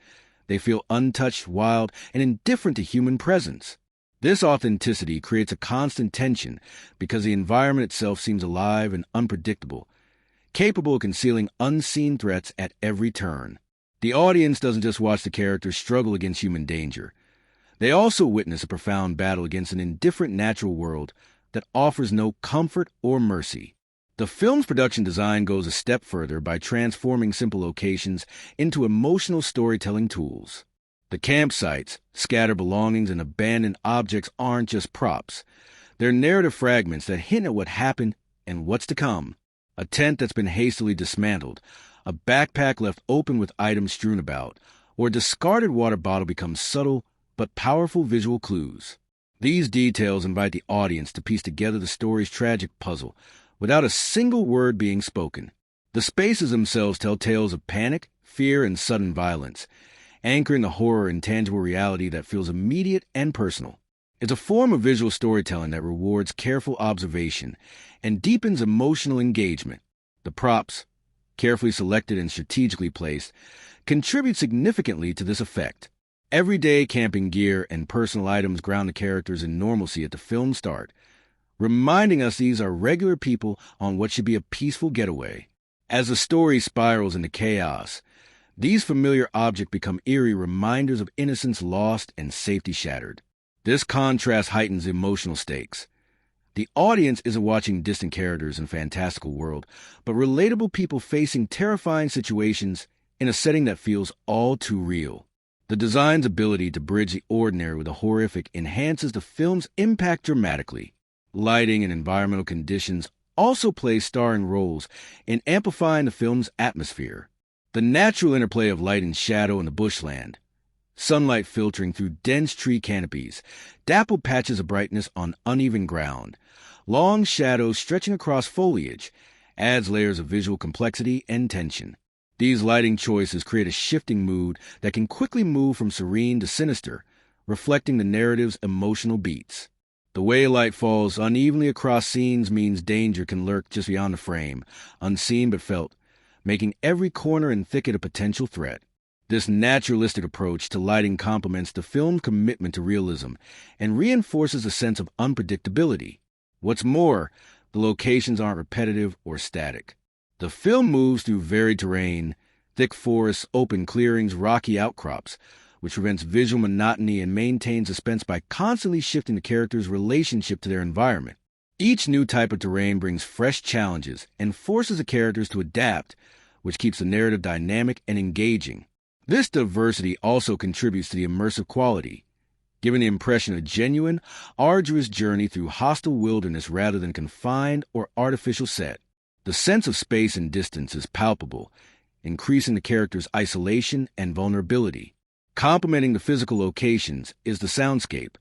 They feel untouched, wild, and indifferent to human presence. This authenticity creates a constant tension because the environment itself seems alive and unpredictable, capable of concealing unseen threats at every turn. The audience doesn't just watch the characters struggle against human danger. They also witness a profound battle against an indifferent natural world that offers no comfort or mercy. The film's production design goes a step further by transforming simple locations into emotional storytelling tools. The campsites, scattered belongings, and abandoned objects aren't just props. They're narrative fragments that hint at what happened and what's to come. A tent that's been hastily dismantled, a backpack left open with items strewn about, or a discarded water bottle become subtle but powerful visual clues. These details invite the audience to piece together the story's tragic puzzle without a single word being spoken. The spaces themselves tell tales of panic, fear, and sudden violence, anchoring the horror in tangible reality that feels immediate and personal. It's a form of visual storytelling that rewards careful observation and deepens emotional engagement. The props, carefully selected and strategically placed, contribute significantly to this effect. Everyday camping gear and personal items ground the characters in normalcy at the film's start, reminding us these are regular people on what should be a peaceful getaway. As the story spirals into chaos, these familiar objects become eerie reminders of innocence lost and safety shattered. This contrast heightens emotional stakes. The audience isn't watching distant characters in a fantastical world, but relatable people facing terrifying situations in a setting that feels all too real. The design's ability to bridge the ordinary with the horrific enhances the film's impact dramatically. Lighting and environmental conditions also play starring roles in amplifying the film's atmosphere. The natural interplay of light and shadow in the bushland, sunlight filtering through dense tree canopies, dappled patches of brightness on uneven ground, long shadows stretching across foliage, adds layers of visual complexity and tension. These lighting choices create a shifting mood that can quickly move from serene to sinister, reflecting the narrative's emotional beats. The way light falls unevenly across scenes means danger can lurk just beyond the frame, unseen but felt, making every corner and thicket a potential threat. This naturalistic approach to lighting complements the film's commitment to realism and reinforces a sense of unpredictability. What's more, the locations aren't repetitive or static. The film moves through varied terrain, thick forests, open clearings, rocky outcrops, which prevents visual monotony and maintains suspense by constantly shifting the character's relationship to their environment. Each new type of terrain brings fresh challenges and forces the characters to adapt, which keeps the narrative dynamic and engaging. This diversity also contributes to the immersive quality, giving the impression of a genuine, arduous journey through hostile wilderness rather than confined or artificial set. The sense of space and distance is palpable, increasing the character's isolation and vulnerability. Complementing the physical locations is the soundscape,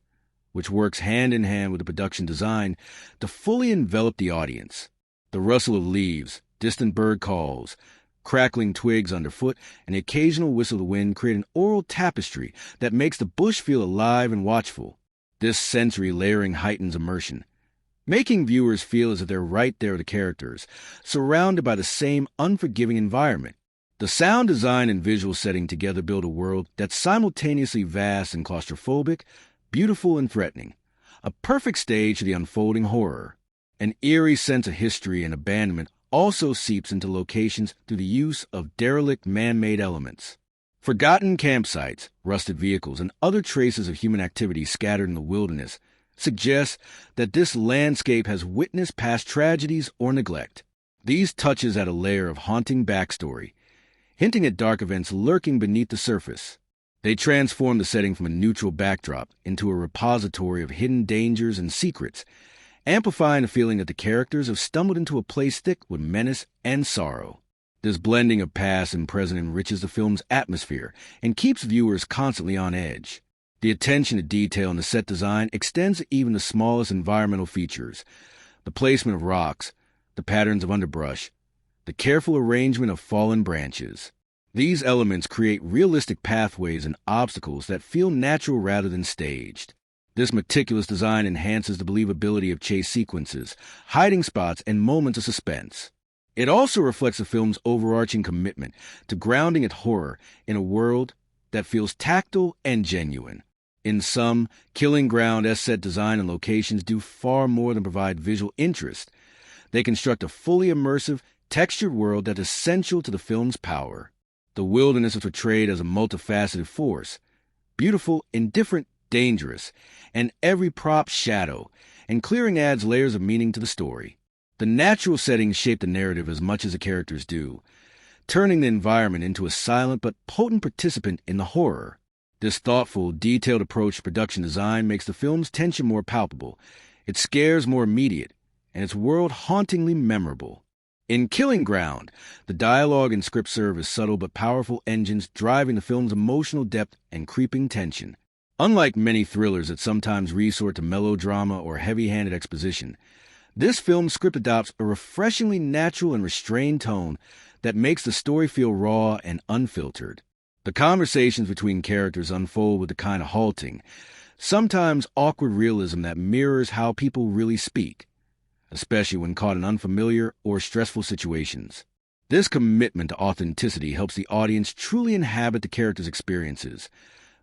which works hand in hand with the production design to fully envelop the audience. The rustle of leaves, distant bird calls, crackling twigs underfoot, and the occasional whistle of the wind create an oral tapestry that makes the bush feel alive and watchful. This sensory layering heightens immersion, making viewers feel as if they're right there with the characters, surrounded by the same unforgiving environment. The sound design and visual setting together build a world that's simultaneously vast and claustrophobic, beautiful and threatening, a perfect stage for the unfolding horror. An eerie sense of history and abandonment also seeps into locations through the use of derelict man-made elements. Forgotten campsites, rusted vehicles, and other traces of human activity scattered in the wilderness suggest that this landscape has witnessed past tragedies or neglect. These touches add a layer of haunting backstory, hinting at dark events lurking beneath the surface. They transform the setting from a neutral backdrop into a repository of hidden dangers and secrets, amplifying the feeling that the characters have stumbled into a place thick with menace and sorrow. This blending of past and present enriches the film's atmosphere and keeps viewers constantly on edge. The attention to detail in the set design extends to even the smallest environmental features. The placement of rocks, the patterns of underbrush, the careful arrangement of fallen branches. These elements create realistic pathways and obstacles that feel natural rather than staged. This meticulous design enhances the believability of chase sequences, hiding spots, and moments of suspense. It also reflects the film's overarching commitment to grounding its horror in a world that feels tactile and genuine. In sum, Killing Ground's set design and locations do far more than provide visual interest. They construct a fully immersive, textured world that is essential to the film's power. The wilderness is portrayed as a multifaceted force, beautiful, indifferent, dangerous, and every prop shadow, and clearing adds layers of meaning to the story. The natural settings shape the narrative as much as the characters do, turning the environment into a silent but potent participant in the horror. This thoughtful, detailed approach to production design makes the film's tension more palpable, its scares more immediate, and its world hauntingly memorable. In Killing Ground, the dialogue and script serve as subtle but powerful engines driving the film's emotional depth and creeping tension. Unlike many thrillers that sometimes resort to melodrama or heavy-handed exposition, this film's script adopts a refreshingly natural and restrained tone that makes the story feel raw and unfiltered. The conversations between characters unfold with a kind of halting, sometimes awkward realism that mirrors how people really speak, especially when caught in unfamiliar or stressful situations. This commitment to authenticity helps the audience truly inhabit the characters' experiences,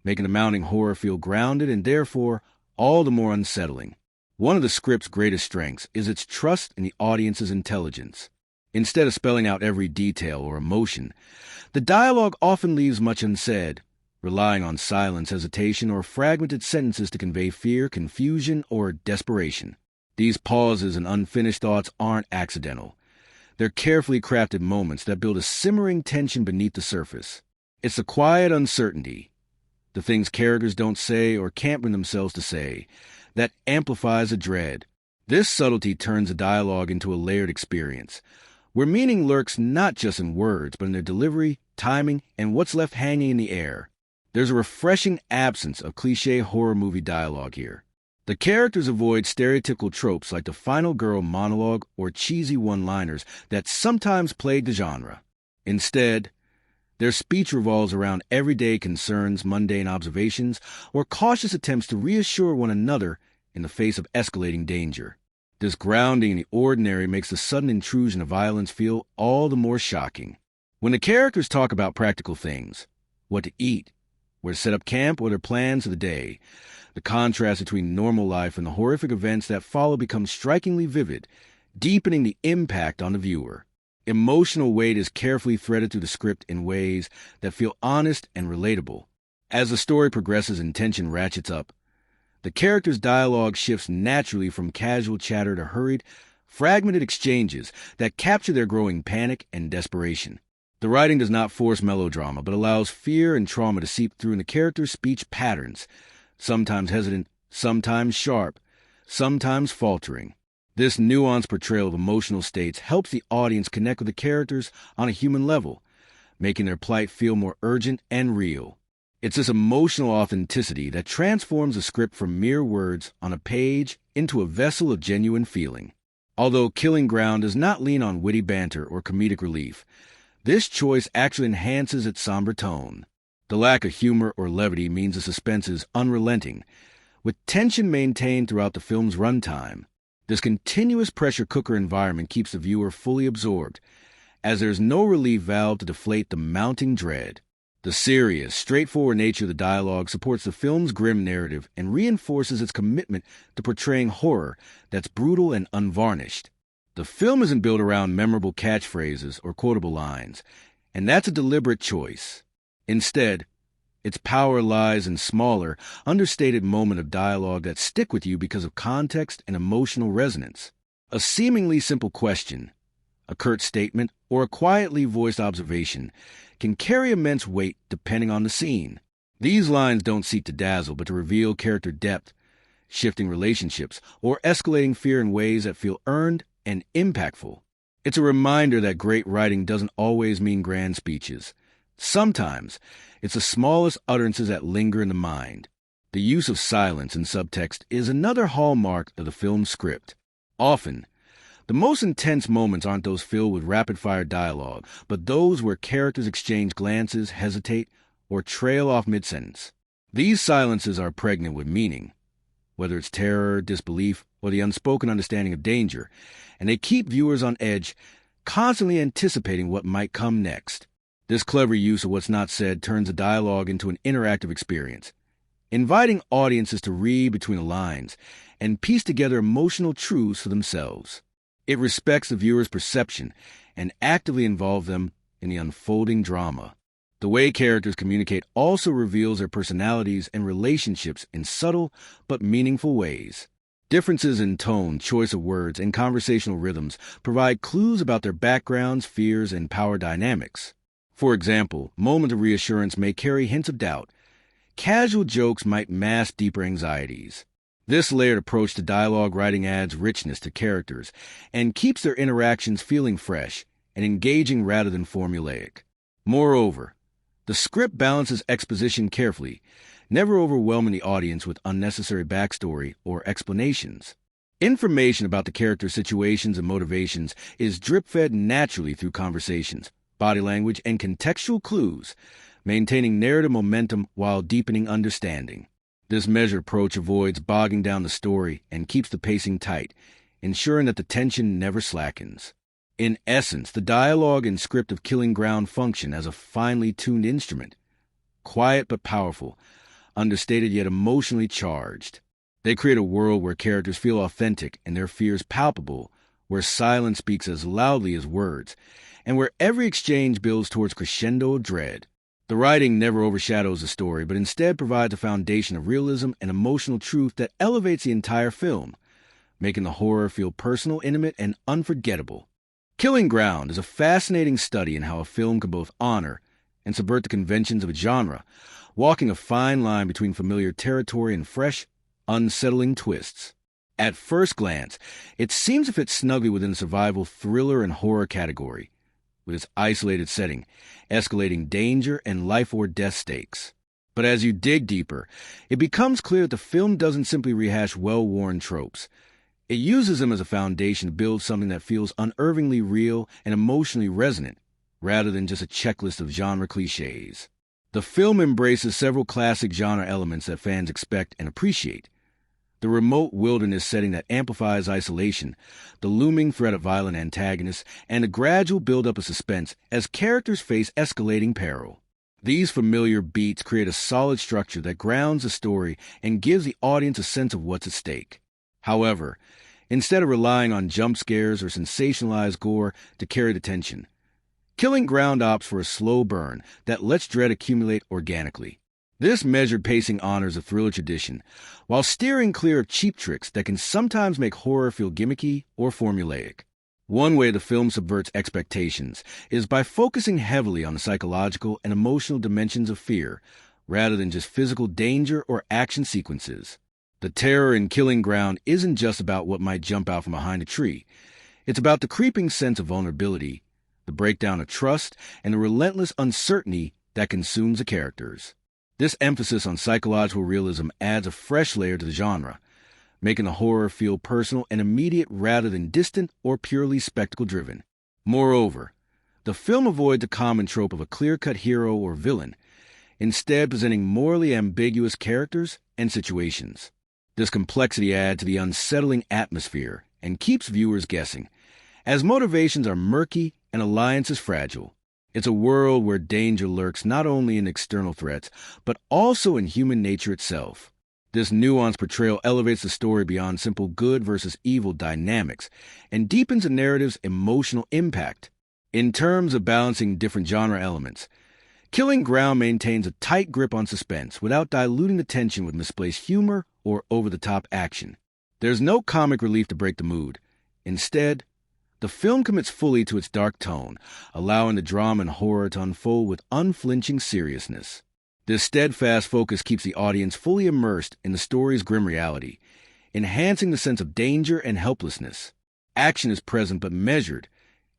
making the mounting horror feel grounded and therefore all the more unsettling. One of the script's greatest strengths is its trust in the audience's intelligence. Instead of spelling out every detail or emotion, the dialogue often leaves much unsaid, relying on silence, hesitation, or fragmented sentences to convey fear, confusion, or desperation. These pauses and unfinished thoughts aren't accidental. They're carefully crafted moments that build a simmering tension beneath the surface. It's the quiet uncertainty, the things characters don't say or can't bring themselves to say, that amplifies the dread. This subtlety turns the dialogue into a layered experience, where meaning lurks not just in words, but in their delivery, timing, and what's left hanging in the air. There's a refreshing absence of cliché horror movie dialogue here. The characters avoid stereotypical tropes like the final girl monologue or cheesy one-liners that sometimes plague the genre. Instead, their speech revolves around everyday concerns, mundane observations, or cautious attempts to reassure one another in the face of escalating danger. This grounding in the ordinary makes the sudden intrusion of violence feel all the more shocking. When the characters talk about practical things, what to eat, where to set up camp, or their plans for the day, the contrast between normal life and the horrific events that follow becomes strikingly vivid, deepening the impact on the viewer. Emotional weight is carefully threaded through the script in ways that feel honest and relatable. As the story progresses and tension ratchets up, the characters' dialogue shifts naturally from casual chatter to hurried, fragmented exchanges that capture their growing panic and desperation. The writing does not force melodrama, but allows fear and trauma to seep through in the characters' speech patterns, sometimes hesitant, sometimes sharp, sometimes faltering. This nuanced portrayal of emotional states helps the audience connect with the characters on a human level, making their plight feel more urgent and real. It's this emotional authenticity that transforms a script from mere words on a page into a vessel of genuine feeling. Although Killing Ground does not lean on witty banter or comedic relief, this choice actually enhances its somber tone. The lack of humor or levity means the suspense is unrelenting, with tension maintained throughout the film's runtime. This continuous pressure cooker environment keeps the viewer fully absorbed, as there's no relief valve to deflate the mounting dread. The serious, straightforward nature of the dialogue supports the film's grim narrative and reinforces its commitment to portraying horror that's brutal and unvarnished. The film isn't built around memorable catchphrases or quotable lines, and that's a deliberate choice. Instead, its power lies in smaller, understated moments of dialogue that stick with you because of context and emotional resonance. A seemingly simple question, a curt statement, or a quietly voiced observation can carry immense weight depending on the scene. These lines don't seek to dazzle, but to reveal character depth, shifting relationships, or escalating fear in ways that feel earned and impactful. It's a reminder that great writing doesn't always mean grand speeches. Sometimes, it's the smallest utterances that linger in the mind. The use of silence and subtext is another hallmark of the film's script. Often, the most intense moments aren't those filled with rapid-fire dialogue, but those where characters exchange glances, hesitate, or trail off mid-sentence. These silences are pregnant with meaning, whether it's terror, disbelief, or the unspoken understanding of danger, and they keep viewers on edge, constantly anticipating what might come next. This clever use of what's not said turns the dialogue into an interactive experience, inviting audiences to read between the lines and piece together emotional truths for themselves. It respects the viewer's perception and actively involves them in the unfolding drama. The way characters communicate also reveals their personalities and relationships in subtle but meaningful ways. Differences in tone, choice of words, and conversational rhythms provide clues about their backgrounds, fears, and power dynamics. For example, moments of reassurance may carry hints of doubt. Casual jokes might mask deeper anxieties. This layered approach to dialogue writing adds richness to characters and keeps their interactions feeling fresh and engaging rather than formulaic. Moreover, the script balances exposition carefully, never overwhelming the audience with unnecessary backstory or explanations. Information about the characters' situations and motivations is drip-fed naturally through conversations, body language, and contextual clues, maintaining narrative momentum while deepening understanding. This measured approach avoids bogging down the story and keeps the pacing tight, ensuring that the tension never slackens. In essence, the dialogue and script of Killing Ground function as a finely tuned instrument, quiet but powerful, understated yet emotionally charged. They create a world where characters feel authentic and their fears palpable, where silence speaks as loudly as words, and where every exchange builds towards crescendo of dread. The writing never overshadows the story, but instead provides a foundation of realism and emotional truth that elevates the entire film, making the horror feel personal, intimate, and unforgettable. Killing Ground is a fascinating study in how a film can both honor and subvert the conventions of a genre, walking a fine line between familiar territory and fresh, unsettling twists. At first glance, it seems to fit snugly within the survival thriller and horror category, with its isolated setting, escalating danger, and life or death stakes. But as you dig deeper, it becomes clear that the film doesn't simply rehash well-worn tropes. It uses them as a foundation to build something that feels unnervingly real and emotionally resonant, rather than just a checklist of genre cliches. The film embraces several classic genre elements that fans expect and appreciate. The remote wilderness setting that amplifies isolation, the looming threat of violent antagonists, and the gradual buildup of suspense as characters face escalating peril. These familiar beats create a solid structure that grounds the story and gives the audience a sense of what's at stake. However, instead of relying on jump scares or sensationalized gore to carry the tension, Killing Ground opts for a slow burn that lets dread accumulate organically. This measured pacing honors a thriller tradition, while steering clear of cheap tricks that can sometimes make horror feel gimmicky or formulaic. One way the film subverts expectations is by focusing heavily on the psychological and emotional dimensions of fear, rather than just physical danger or action sequences. The terror in Killing Ground isn't just about what might jump out from behind a tree. It's about the creeping sense of vulnerability, the breakdown of trust, and the relentless uncertainty that consumes the characters. This emphasis on psychological realism adds a fresh layer to the genre, making the horror feel personal and immediate rather than distant or purely spectacle-driven. Moreover, the film avoids the common trope of a clear-cut hero or villain, instead presenting morally ambiguous characters and situations. This complexity adds to the unsettling atmosphere and keeps viewers guessing, as motivations are murky and alliances fragile. It's a world where danger lurks not only in external threats, but also in human nature itself. This nuanced portrayal elevates the story beyond simple good versus evil dynamics and deepens the narrative's emotional impact. In terms of balancing different genre elements, Killing Ground maintains a tight grip on suspense without diluting the tension with misplaced humor or over-the-top action. There's no comic relief to break the mood. Instead, the film commits fully to its dark tone, allowing the drama and horror to unfold with unflinching seriousness. This steadfast focus keeps the audience fully immersed in the story's grim reality, enhancing the sense of danger and helplessness. Action is present but measured.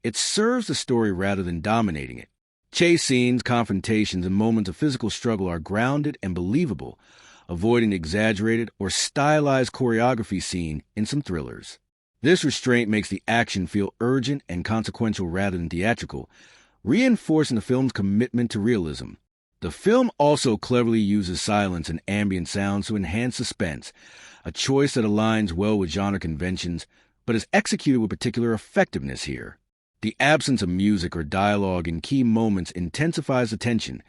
It serves the story rather than dominating it. Chase scenes, confrontations, and moments of physical struggle are grounded and believable, avoiding the exaggerated or stylized choreography seen in some thrillers. This restraint makes the action feel urgent and consequential rather than theatrical, reinforcing the film's commitment to realism. The film also cleverly uses silence and ambient sounds to enhance suspense, a choice that aligns well with genre conventions, but is executed with particular effectiveness here. The absence of music or dialogue in key moments intensifies the tension,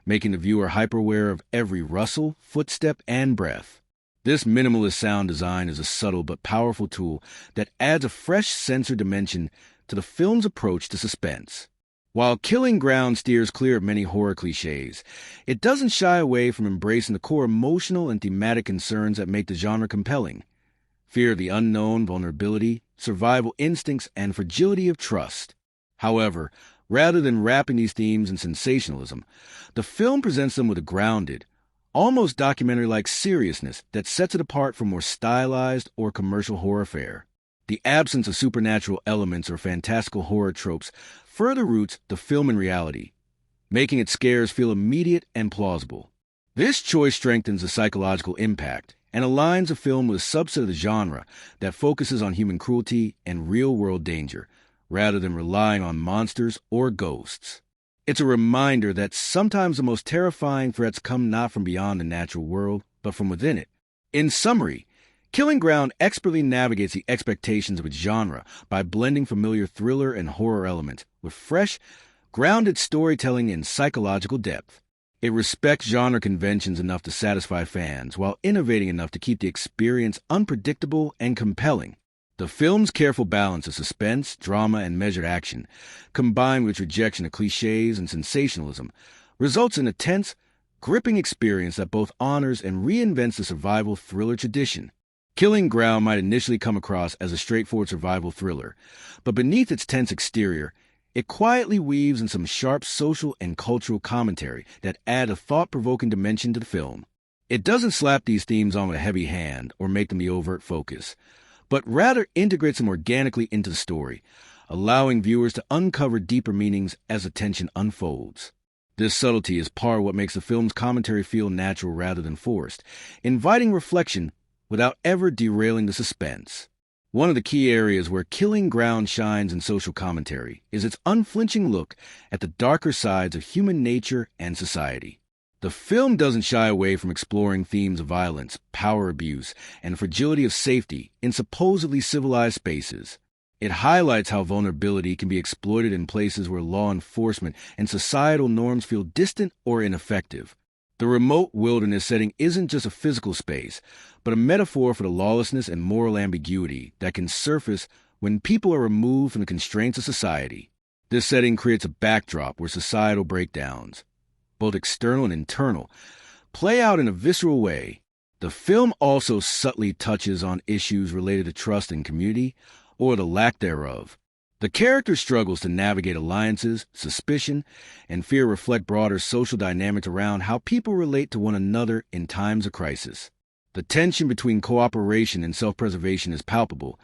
making the viewer hyper-aware of every rustle, footstep, and breath. This minimalist sound design is a subtle but powerful tool that adds a fresh sensory dimension to the film's approach to suspense. While Killing Ground steers clear of many horror cliches, it doesn't shy away from embracing the core emotional and thematic concerns that make the genre compelling: fear of the unknown, vulnerability, survival instincts, and fragility of trust. However, rather than wrapping these themes in sensationalism, the film presents them with a grounded, almost documentary-like seriousness that sets it apart from more stylized or commercial horror fare. The absence of supernatural elements or fantastical horror tropes further roots the film in reality, making its scares feel immediate and plausible. This choice strengthens the psychological impact and aligns the film with a subset of the genre that focuses on human cruelty and real-world danger, rather than relying on monsters or ghosts. It's a reminder that sometimes the most terrifying threats come not from beyond the natural world, but from within it. In summary, Killing Ground expertly navigates the expectations of its genre by blending familiar thriller and horror elements with fresh, grounded storytelling and psychological depth. It respects genre conventions enough to satisfy fans, while innovating enough to keep the experience unpredictable and compelling. The film's careful balance of suspense, drama, and measured action, combined with rejection of cliches and sensationalism, results in a tense, gripping experience that both honors and reinvents the survival thriller tradition. Killing Ground might initially come across as a straightforward survival thriller, but beneath its tense exterior, it quietly weaves in some sharp social and cultural commentary that add a thought-provoking dimension to the film. It doesn't slap these themes on with a heavy hand or make them the overt focus, but rather integrates them organically into the story, allowing viewers to uncover deeper meanings as the tension unfolds. This subtlety is part of what makes the film's commentary feel natural rather than forced, inviting reflection without ever derailing the suspense. One of the key areas where Killing Ground shines in social commentary is its unflinching look at the darker sides of human nature and society. The film doesn't shy away from exploring themes of violence, power abuse, and fragility of safety in supposedly civilized spaces. It highlights how vulnerability can be exploited in places where law enforcement and societal norms feel distant or ineffective. The remote wilderness setting isn't just a physical space, but a metaphor for the lawlessness and moral ambiguity that can surface when people are removed from the constraints of society. This setting creates a backdrop where societal breakdowns, both external and internal, play out in a visceral way. The film also subtly touches on issues related to trust and community, or the lack thereof. The character struggles to navigate alliances, suspicion, and fear reflect broader social dynamics around how people relate to one another in times of crisis. The tension between cooperation and self-preservation is palpable,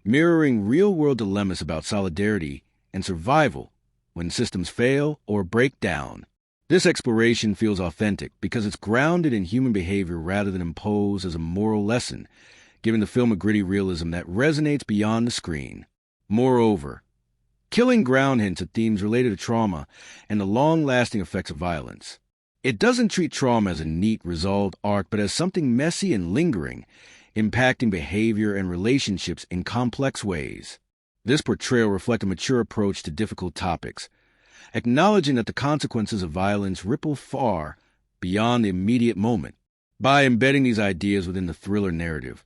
mirroring real-world dilemmas about solidarity and survival when systems fail or break down. This exploration feels authentic because it's grounded in human behavior rather than imposed as a moral lesson, giving the film a gritty realism that resonates beyond the screen. Moreover, Killing Ground hints at themes related to trauma and the long-lasting effects of violence. It doesn't treat trauma as a neat, resolved arc, but as something messy and lingering, impacting behavior and relationships in complex ways. This portrayal reflects a mature approach to difficult topics, acknowledging that the consequences of violence ripple far beyond the immediate moment. By embedding these ideas within the thriller narrative,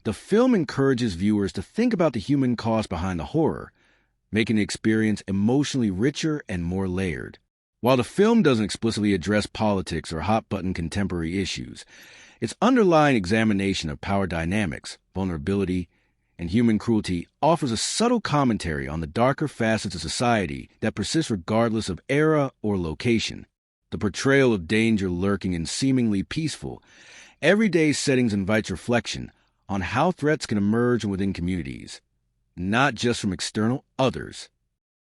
the film encourages viewers to think about the human cost behind the horror, making the experience emotionally richer and more layered. While the film doesn't explicitly address politics or hot-button contemporary issues, its underlying examination of power dynamics, vulnerability, and human cruelty offers a subtle commentary on the darker facets of society that persist regardless of era or location. The portrayal of danger lurking in seemingly peaceful, everyday settings invites reflection on how threats can emerge within communities, not just from external others.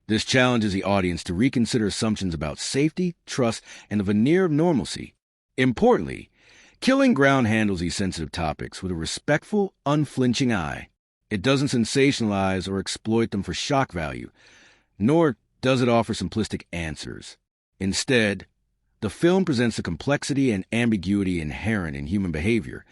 This challenges the audience to reconsider assumptions about safety, trust, and the veneer of normalcy. Importantly, Killing Ground handles these sensitive topics with a respectful, unflinching eye. It doesn't sensationalize or exploit them for shock value, nor does it offer simplistic answers. Instead, the film presents the complexity and ambiguity inherent in human behavior,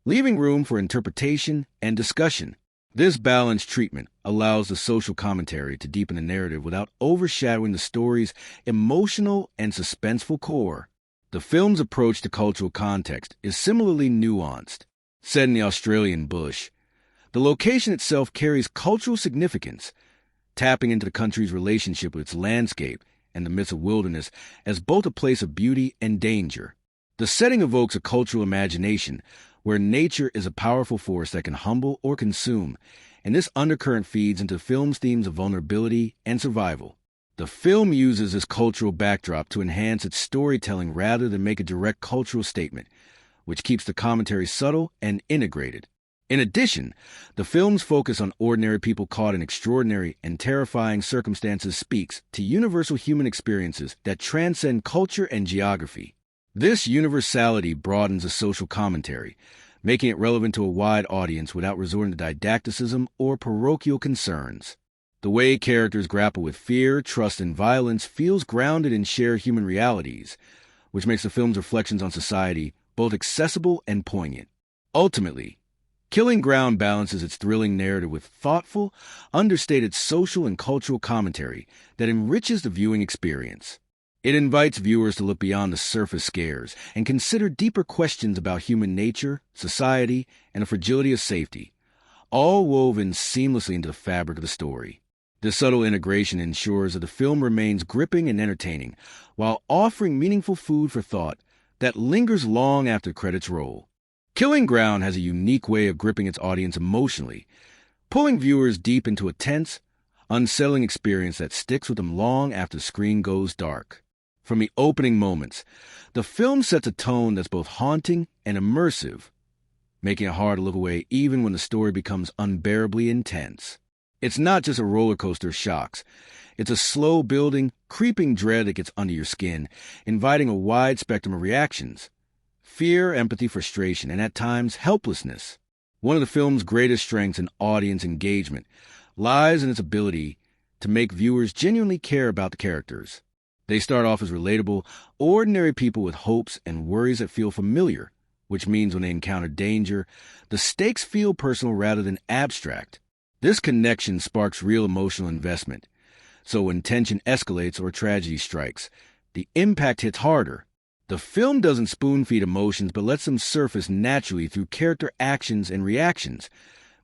leaving room for interpretation and discussion. This balanced treatment allows the social commentary to deepen the narrative without overshadowing the story's emotional and suspenseful core. The film's approach to cultural context is similarly nuanced. Set in the Australian bush, the location itself carries cultural significance, tapping into the country's relationship with its landscape and the midst of wilderness as both a place of beauty and danger. The setting evokes a cultural imagination where nature is a powerful force that can humble or consume, and this undercurrent feeds into the film's themes of vulnerability and survival. The film uses this cultural backdrop to enhance its storytelling rather than make a direct cultural statement, which keeps the commentary subtle and integrated. In addition, the film's focus on ordinary people caught in extraordinary and terrifying circumstances speaks to universal human experiences that transcend culture and geography. This universality broadens the social commentary, making it relevant to a wide audience without resorting to didacticism or parochial concerns. The way characters grapple with fear, trust, and violence feels grounded in shared human realities, which makes the film's reflections on society both accessible and poignant. Ultimately, Killing Ground balances its thrilling narrative with thoughtful, understated social and cultural commentary that enriches the viewing experience. It invites viewers to look beyond the surface scares and consider deeper questions about human nature, society, and the fragility of safety, all woven seamlessly into the fabric of the story. This subtle integration ensures that the film remains gripping and entertaining, while offering meaningful food for thought that lingers long after credits roll. Killing Ground has a unique way of gripping its audience emotionally, pulling viewers deep into a tense, unsettling experience that sticks with them long after the screen goes dark. From the opening moments, the film sets a tone that's both haunting and immersive, making it hard to look away even when the story becomes unbearably intense. It's not just a roller coaster of shocks. It's a slow building, creeping dread that gets under your skin, inviting a wide spectrum of reactions. Fear, empathy, frustration, and at times helplessness. One of the film's greatest strengths in audience engagement lies in its ability to make viewers genuinely care about the characters. They start off as relatable, ordinary people with hopes and worries that feel familiar, which means when they encounter danger, the stakes feel personal rather than abstract. This connection sparks real emotional investment. So when tension escalates or tragedy strikes, the impact hits harder. The film doesn't spoon-feed emotions but lets them surface naturally through character actions and reactions,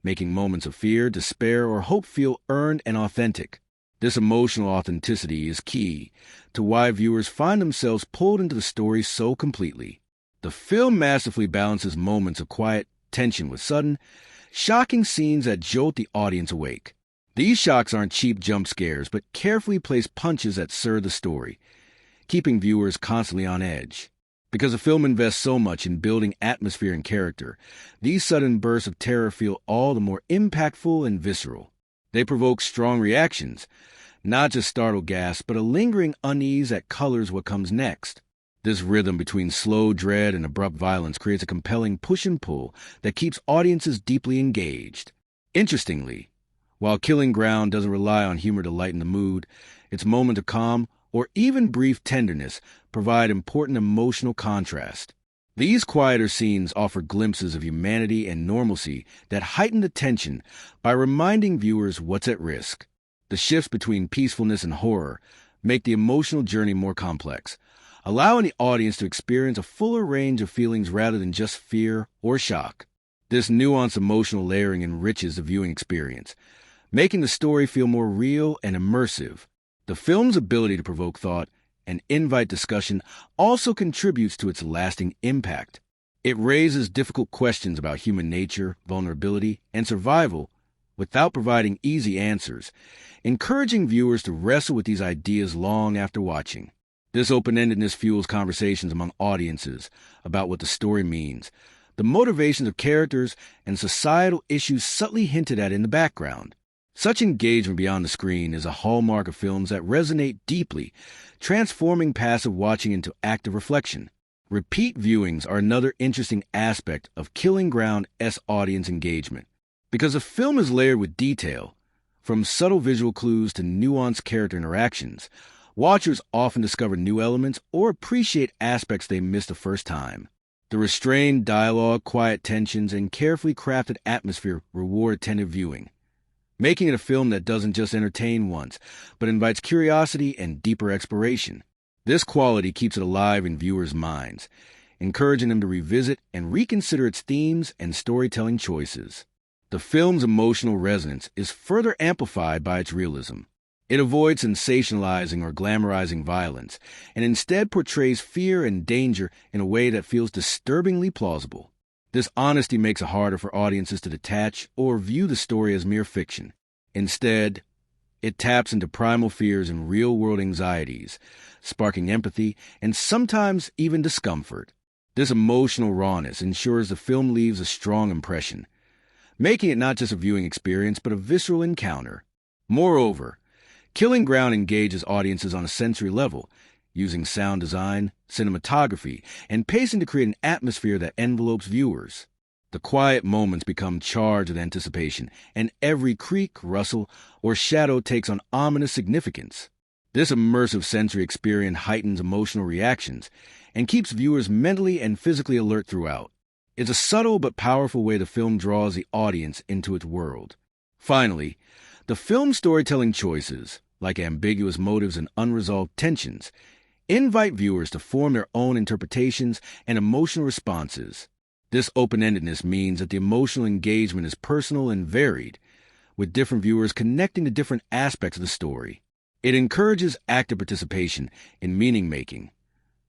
making moments of fear, despair, or hope feel earned and authentic. This emotional authenticity is key to why viewers find themselves pulled into the story so completely. The film masterfully balances moments of quiet tension with sudden, shocking scenes that jolt the audience awake. These shocks aren't cheap jump scares, but carefully placed punches that serve the story, keeping viewers constantly on edge. Because the film invests so much in building atmosphere and character, these sudden bursts of terror feel all the more impactful and visceral. They provoke strong reactions, not just startled gasps, but a lingering unease that colors what comes next. This rhythm between slow dread and abrupt violence creates a compelling push and pull that keeps audiences deeply engaged. Interestingly, while Killing Ground doesn't rely on humor to lighten the mood, its moment of calm, or even brief tenderness, provide important emotional contrast. These quieter scenes offer glimpses of humanity and normalcy that heighten the tension by reminding viewers what's at risk. The shifts between peacefulness and horror make the emotional journey more complex, allowing the audience to experience a fuller range of feelings rather than just fear or shock. This nuanced emotional layering enriches the viewing experience, making the story feel more real and immersive. The film's ability to provoke thought and invite discussion also contributes to its lasting impact. It raises difficult questions about human nature, vulnerability, and survival without providing easy answers, encouraging viewers to wrestle with these ideas long after watching. This open-endedness fuels conversations among audiences about what the story means, the motivations of characters, and societal issues subtly hinted at in the background. Such engagement beyond the screen is a hallmark of films that resonate deeply, transforming passive watching into active reflection. Repeat viewings are another interesting aspect of Killing Ground's audience engagement. Because the film is layered with detail, from subtle visual clues to nuanced character interactions, watchers often discover new elements or appreciate aspects they missed the first time. The restrained dialogue, quiet tensions, and carefully crafted atmosphere reward attentive viewing, making it a film that doesn't just entertain once, but invites curiosity and deeper exploration. This quality keeps it alive in viewers' minds, encouraging them to revisit and reconsider its themes and storytelling choices. The film's emotional resonance is further amplified by its realism. It avoids sensationalizing or glamorizing violence, and instead portrays fear and danger in a way that feels disturbingly plausible. This honesty makes it harder for audiences to detach or view the story as mere fiction. Instead, it taps into primal fears and real-world anxieties, sparking empathy and sometimes even discomfort. This emotional rawness ensures the film leaves a strong impression, making it not just a viewing experience but a visceral encounter. Moreover, Killing Ground engages audiences on a sensory level, using sound design, cinematography, and pacing to create an atmosphere that envelopes viewers. The quiet moments become charged with anticipation, and every creak, rustle, or shadow takes on ominous significance. This immersive sensory experience heightens emotional reactions and keeps viewers mentally and physically alert throughout. It's a subtle but powerful way the film draws the audience into its world. Finally, the film's storytelling choices, like ambiguous motives and unresolved tensions, invite viewers to form their own interpretations and emotional responses. This open-endedness means that the emotional engagement is personal and varied, with different viewers connecting to different aspects of the story. It encourages active participation in meaning-making,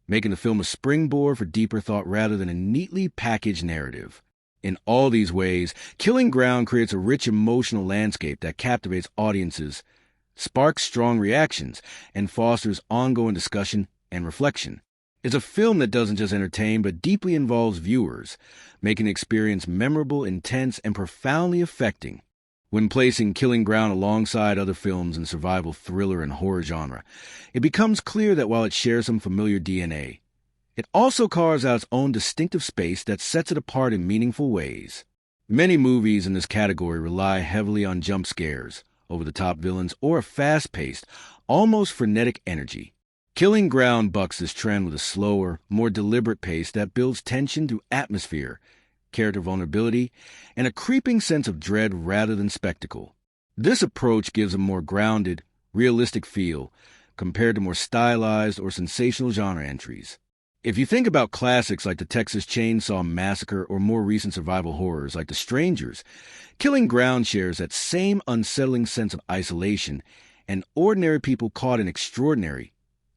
making the film a springboard for deeper thought rather than a neatly packaged narrative. In all these ways, Killing Ground creates a rich emotional landscape that captivates audiences, sparks strong reactions, and fosters ongoing discussion and reflection. It's a film that doesn't just entertain but deeply involves viewers, making the experience memorable, intense, and profoundly affecting. When placing Killing Ground alongside other films in survival thriller and horror genre, it becomes clear that while it shares some familiar DNA, it also carves out its own distinctive space that sets it apart in meaningful ways. Many movies in this category rely heavily on jump scares, over-the-top villains, or a fast-paced, almost frenetic energy. Killing Ground bucks this trend with a slower, more deliberate pace that builds tension through atmosphere, character vulnerability, and a creeping sense of dread rather than spectacle. This approach gives a more grounded, realistic feel compared to more stylized or sensational genre entries. If you think about classics like the Texas Chainsaw Massacre or more recent survival horrors like The Strangers, Killing Ground shares that same unsettling sense of isolation and ordinary people caught in extraordinary,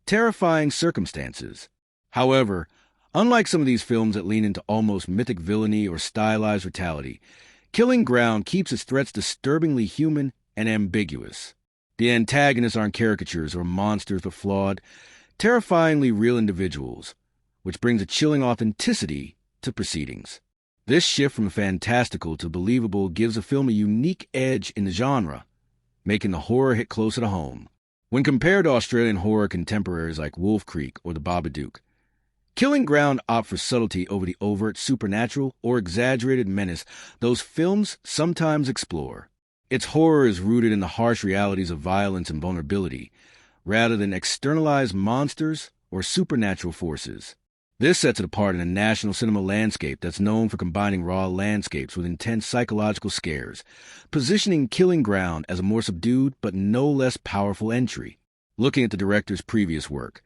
terrifying circumstances. However, unlike some of these films that lean into almost mythic villainy or stylized brutality, Killing Ground keeps its threats disturbingly human and ambiguous. The antagonists aren't caricatures or monsters but flawed, terrifyingly real individuals, which brings a chilling authenticity to proceedings. This shift from fantastical to believable gives the film a unique edge in the genre, making the horror hit closer to home. When compared to Australian horror contemporaries like Wolf Creek or The Babadook, Killing Ground opt for subtlety over the overt supernatural or exaggerated menace those films sometimes explore. Its horror is rooted in the harsh realities of violence and vulnerability, rather than externalized monsters or supernatural forces. This sets it apart in a national cinema landscape that's known for combining raw landscapes with intense psychological scares, positioning Killing Ground as a more subdued but no less powerful entry. Looking at the director's previous work,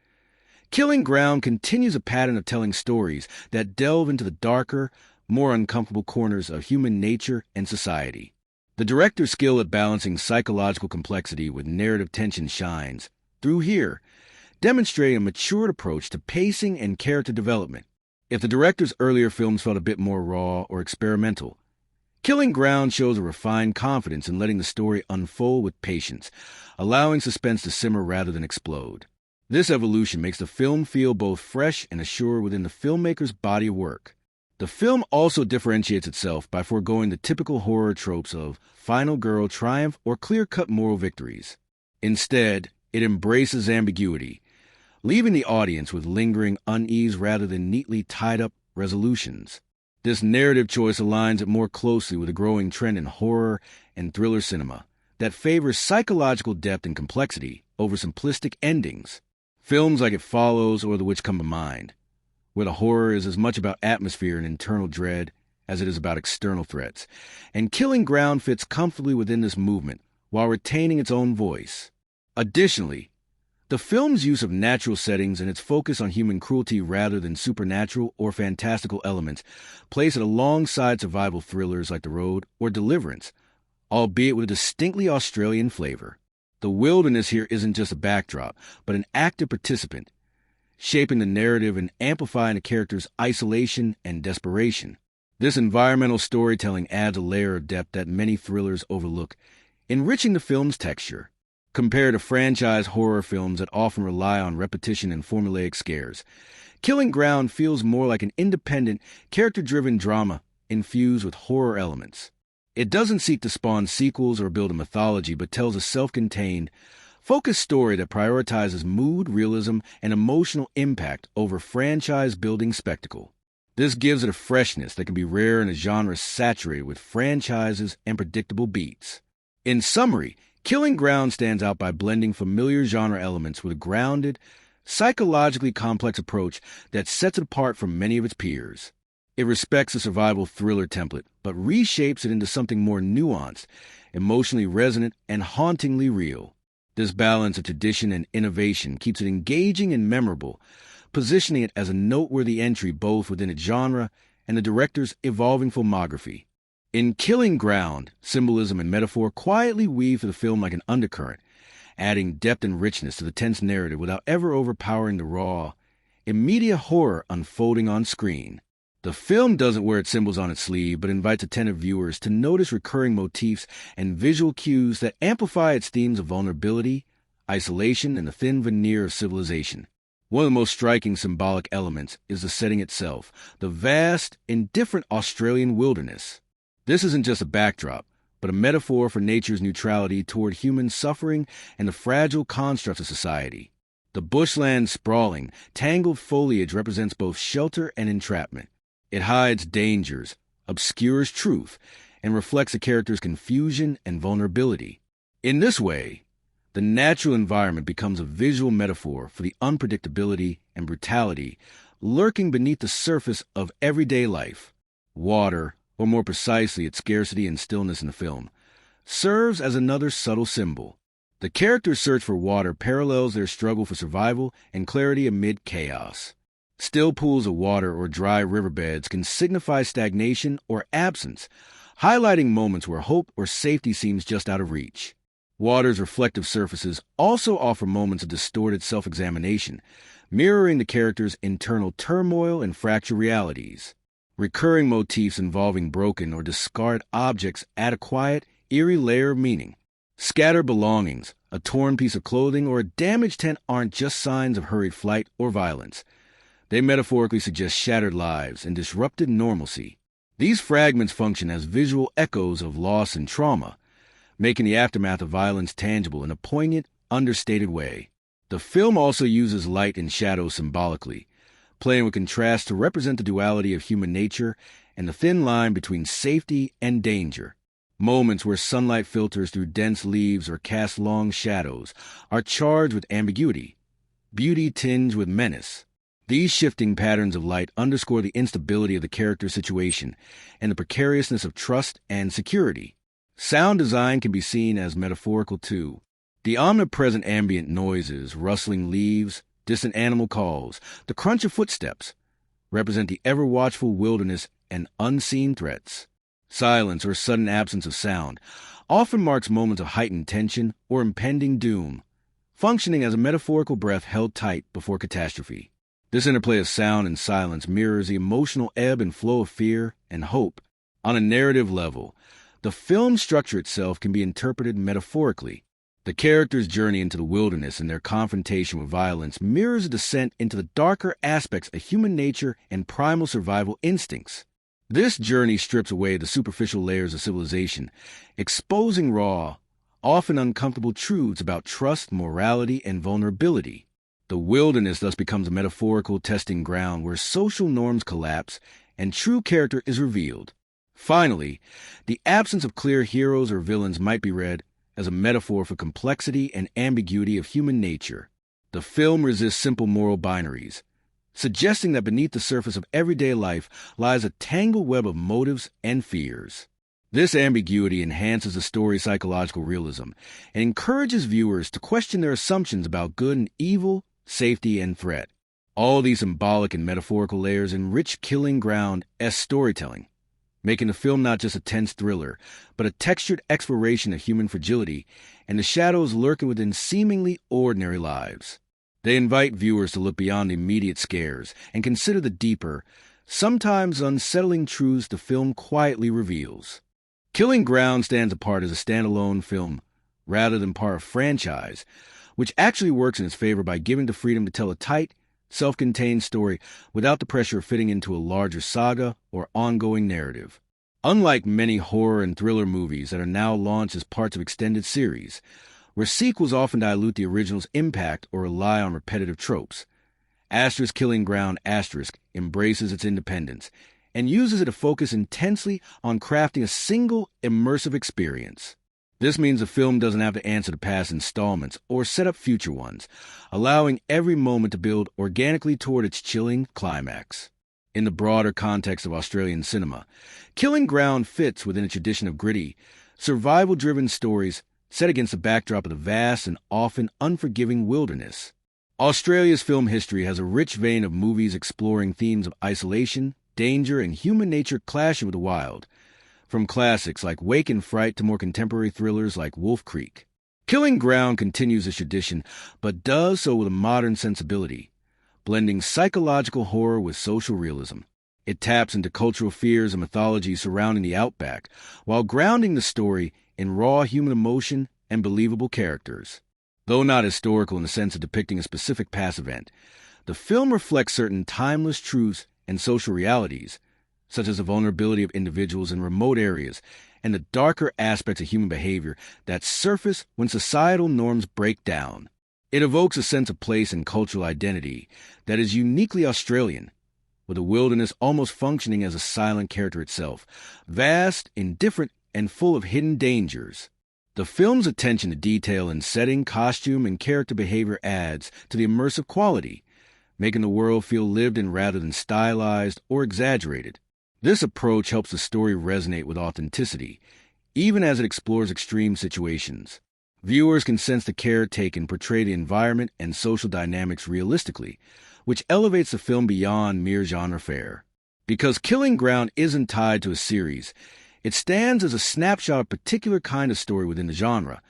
Killing Ground continues a pattern of telling stories that delve into the darker, more uncomfortable corners of human nature and society. The director's skill at balancing psychological complexity with narrative tension shines through here, demonstrating a matured approach to pacing and character development. If the director's earlier films felt a bit more raw or experimental, Killing Ground shows a refined confidence in letting the story unfold with patience, allowing suspense to simmer rather than explode. This evolution makes the film feel both fresh and assured within the filmmaker's body of work. The film also differentiates itself by foregoing the typical horror tropes of final girl triumph or clear-cut moral victories. Instead, it embraces ambiguity, leaving the audience with lingering unease rather than neatly tied-up resolutions. This narrative choice aligns it more closely with a growing trend in horror and thriller cinema that favors psychological depth and complexity over simplistic endings. Films like It Follows or The Witch come to mind, where the horror is as much about atmosphere and internal dread as it is about external threats, and Killing Ground fits comfortably within this movement while retaining its own voice. Additionally, the film's use of natural settings and its focus on human cruelty rather than supernatural or fantastical elements place it alongside survival thrillers like The Road or Deliverance, albeit with a distinctly Australian flavor. The wilderness here isn't just a backdrop, but an active participant, shaping the narrative and amplifying the character's isolation and desperation. This environmental storytelling adds a layer of depth that many thrillers overlook, enriching the film's texture. Compared to franchise horror films that often rely on repetition and formulaic scares, Killing Ground feels more like an independent, character-driven drama infused with horror elements. It doesn't seek to spawn sequels or build a mythology, but tells a self-contained, focused story that prioritizes mood, realism, and emotional impact over franchise-building spectacle. This gives it a freshness that can be rare in a genre saturated with franchises and predictable beats. In summary, Killing Ground stands out by blending familiar genre elements with a grounded, psychologically complex approach that sets it apart from many of its peers. It respects the survival thriller template, but reshapes it into something more nuanced, emotionally resonant, and hauntingly real. This balance of tradition and innovation keeps it engaging and memorable, positioning it as a noteworthy entry both within its genre and the director's evolving filmography. In Killing Ground, symbolism and metaphor quietly weave through the film like an undercurrent, adding depth and richness to the tense narrative without ever overpowering the raw, immediate horror unfolding on screen. The film doesn't wear its symbols on its sleeve, but invites attentive viewers to notice recurring motifs and visual cues that amplify its themes of vulnerability, isolation, and the thin veneer of civilization. One of the most striking symbolic elements is the setting itself, the vast, indifferent Australian wilderness. This isn't just a backdrop, but a metaphor for nature's neutrality toward human suffering and the fragile constructs of society. The bushland's sprawling, tangled foliage represents both shelter and entrapment. It hides dangers, obscures truth, and reflects a character's confusion and vulnerability. In this way, the natural environment becomes a visual metaphor for the unpredictability and brutality lurking beneath the surface of everyday life. Water, or more precisely its scarcity and stillness in the film, serves as another subtle symbol. The characters' search for water parallels their struggle for survival and clarity amid chaos. Still pools of water or dry riverbeds can signify stagnation or absence, highlighting moments where hope or safety seems just out of reach. Water's reflective surfaces also offer moments of distorted self-examination, mirroring the character's internal turmoil and fractured realities. Recurring motifs involving broken or discarded objects add a quiet, eerie layer of meaning. Scattered belongings, a torn piece of clothing, or a damaged tent aren't just signs of hurried flight or violence. They metaphorically suggest shattered lives and disrupted normalcy. These fragments function as visual echoes of loss and trauma, making the aftermath of violence tangible in a poignant, understated way. The film also uses light and shadow symbolically, playing with contrast to represent the duality of human nature and the thin line between safety and danger. Moments where sunlight filters through dense leaves or casts long shadows are charged with ambiguity, beauty tinged with menace. These shifting patterns of light underscore the instability of the character's situation and the precariousness of trust and security. Sound design can be seen as metaphorical too. The omnipresent ambient noises, rustling leaves, distant animal calls, the crunch of footsteps, represent the ever-watchful wilderness and unseen threats. Silence or sudden absence of sound often marks moments of heightened tension or impending doom, functioning as a metaphorical breath held tight before catastrophe. This interplay of sound and silence mirrors the emotional ebb and flow of fear and hope. On a narrative level, the film's structure itself can be interpreted metaphorically. The characters' journey into the wilderness and their confrontation with violence mirrors a descent into the darker aspects of human nature and primal survival instincts. This journey strips away the superficial layers of civilization, exposing raw, often uncomfortable truths about trust, morality, and vulnerability. The wilderness thus becomes a metaphorical testing ground where social norms collapse and true character is revealed. Finally, the absence of clear heroes or villains might be read as a metaphor for complexity and ambiguity of human nature. The film resists simple moral binaries, suggesting that beneath the surface of everyday life lies a tangled web of motives and fears. This ambiguity enhances the story's psychological realism and encourages viewers to question their assumptions about good and evil, safety and threat. All these symbolic and metaphorical layers enrich Killing Ground as storytelling, making the film not just a tense thriller, but a textured exploration of human fragility and the shadows lurking within seemingly ordinary lives. They invite viewers to look beyond the immediate scares and consider the deeper, sometimes unsettling truths the film quietly reveals. Killing Ground stands apart as a standalone film rather than part of a franchise, which actually works in its favor by giving the freedom to tell a tight, self-contained story without the pressure of fitting into a larger saga or ongoing narrative. Unlike many horror and thriller movies that are now launched as parts of extended series, where sequels often dilute the original's impact or rely on repetitive tropes, Killing Ground embraces its independence and uses it to focus intensely on crafting a single immersive experience. This means the film doesn't have to answer to past installments or set up future ones, allowing every moment to build organically toward its chilling climax. In the broader context of Australian cinema, Killing Ground fits within a tradition of gritty, survival-driven stories set against the backdrop of the vast and often unforgiving wilderness. Australia's film history has a rich vein of movies exploring themes of isolation, danger, and human nature clashing with the wild, from classics like Wake and Fright to more contemporary thrillers like Wolf Creek. Killing Ground continues this tradition, but does so with a modern sensibility, blending psychological horror with social realism. It taps into cultural fears and mythology surrounding the outback, while grounding the story in raw human emotion and believable characters. Though not historical in the sense of depicting a specific past event, the film reflects certain timeless truths and social realities, such as the vulnerability of individuals in remote areas and the darker aspects of human behavior that surface when societal norms break down. It evokes a sense of place and cultural identity that is uniquely Australian, with the wilderness almost functioning as a silent character itself, vast, indifferent, and full of hidden dangers. The film's attention to detail in setting, costume, and character behavior adds to the immersive quality, making the world feel lived in rather than stylized or exaggerated. This approach helps the story resonate with authenticity, even as it explores extreme situations. Viewers can sense the care taken to portray the environment and social dynamics realistically, which elevates the film beyond mere genre fare. Because Killing Ground isn't tied to a series, it stands as a snapshot of a particular kind of story within the genre,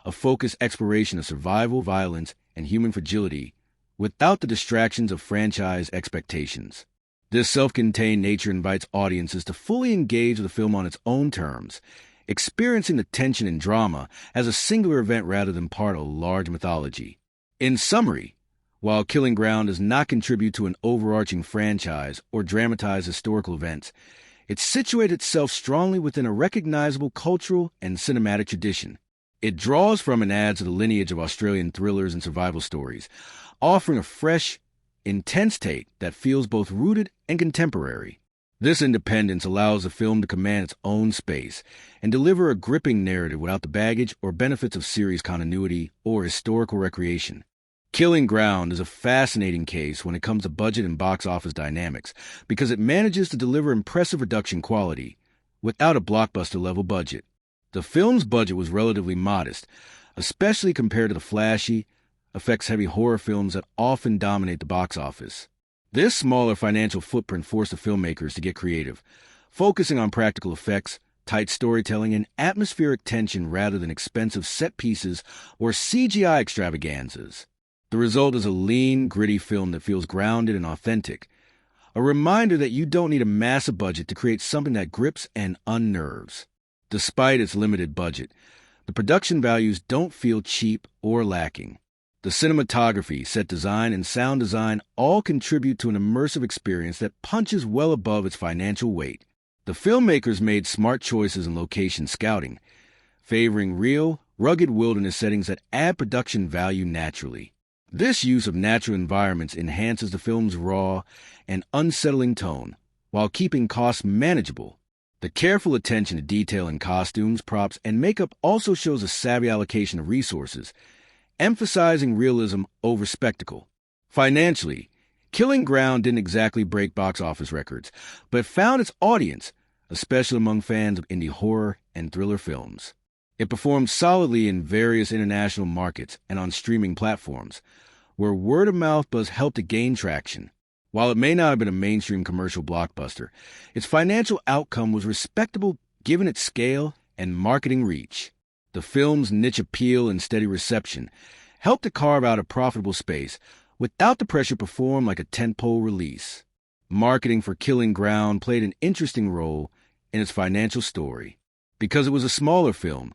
a focused exploration of survival, violence, and human fragility, without the distractions of franchise expectations. This self-contained nature invites audiences to fully engage with the film on its own terms, experiencing the tension and drama as a singular event rather than part of a large mythology. In summary, while Killing Ground does not contribute to an overarching franchise or dramatize historical events, it situates itself strongly within a recognizable cultural and cinematic tradition. It draws from and adds to the lineage of Australian thrillers and survival stories, offering a fresh, intense take that feels both rooted and contemporary. This independence allows the film to command its own space and deliver a gripping narrative without the baggage or benefits of series continuity or historical recreation. Killing Ground is a fascinating case when it comes to budget and box office dynamics because it manages to deliver impressive production quality without a blockbuster-level budget. The film's budget was relatively modest, especially compared to the flashy, effects-heavy horror films that often dominate the box office. This smaller financial footprint forced the filmmakers to get creative, focusing on practical effects, tight storytelling, and atmospheric tension rather than expensive set pieces or CGI extravaganzas. The result is a lean, gritty film that feels grounded and authentic, a reminder that you don't need a massive budget to create something that grips and unnerves. Despite its limited budget, the production values don't feel cheap or lacking. The cinematography, set design, and sound design all contribute to an immersive experience that punches well above its financial weight. The filmmakers made smart choices in location scouting, favoring real, rugged wilderness settings that add production value naturally. This use of natural environments enhances the film's raw and unsettling tone, while keeping costs manageable. The careful attention to detail in costumes, props, and makeup also shows a savvy allocation of resources, emphasizing realism over spectacle. Financially, Killing Ground didn't exactly break box office records, but found its audience, especially among fans of indie horror and thriller films. It performed solidly in various international markets and on streaming platforms, where word-of-mouth buzz helped to gain traction. While it may not have been a mainstream commercial blockbuster, its financial outcome was respectable given its scale and marketing reach. The film's niche appeal and steady reception helped to carve out a profitable space without the pressure to perform like a tentpole release. Marketing for Killing Ground played an interesting role in its financial story. Because it was a smaller film,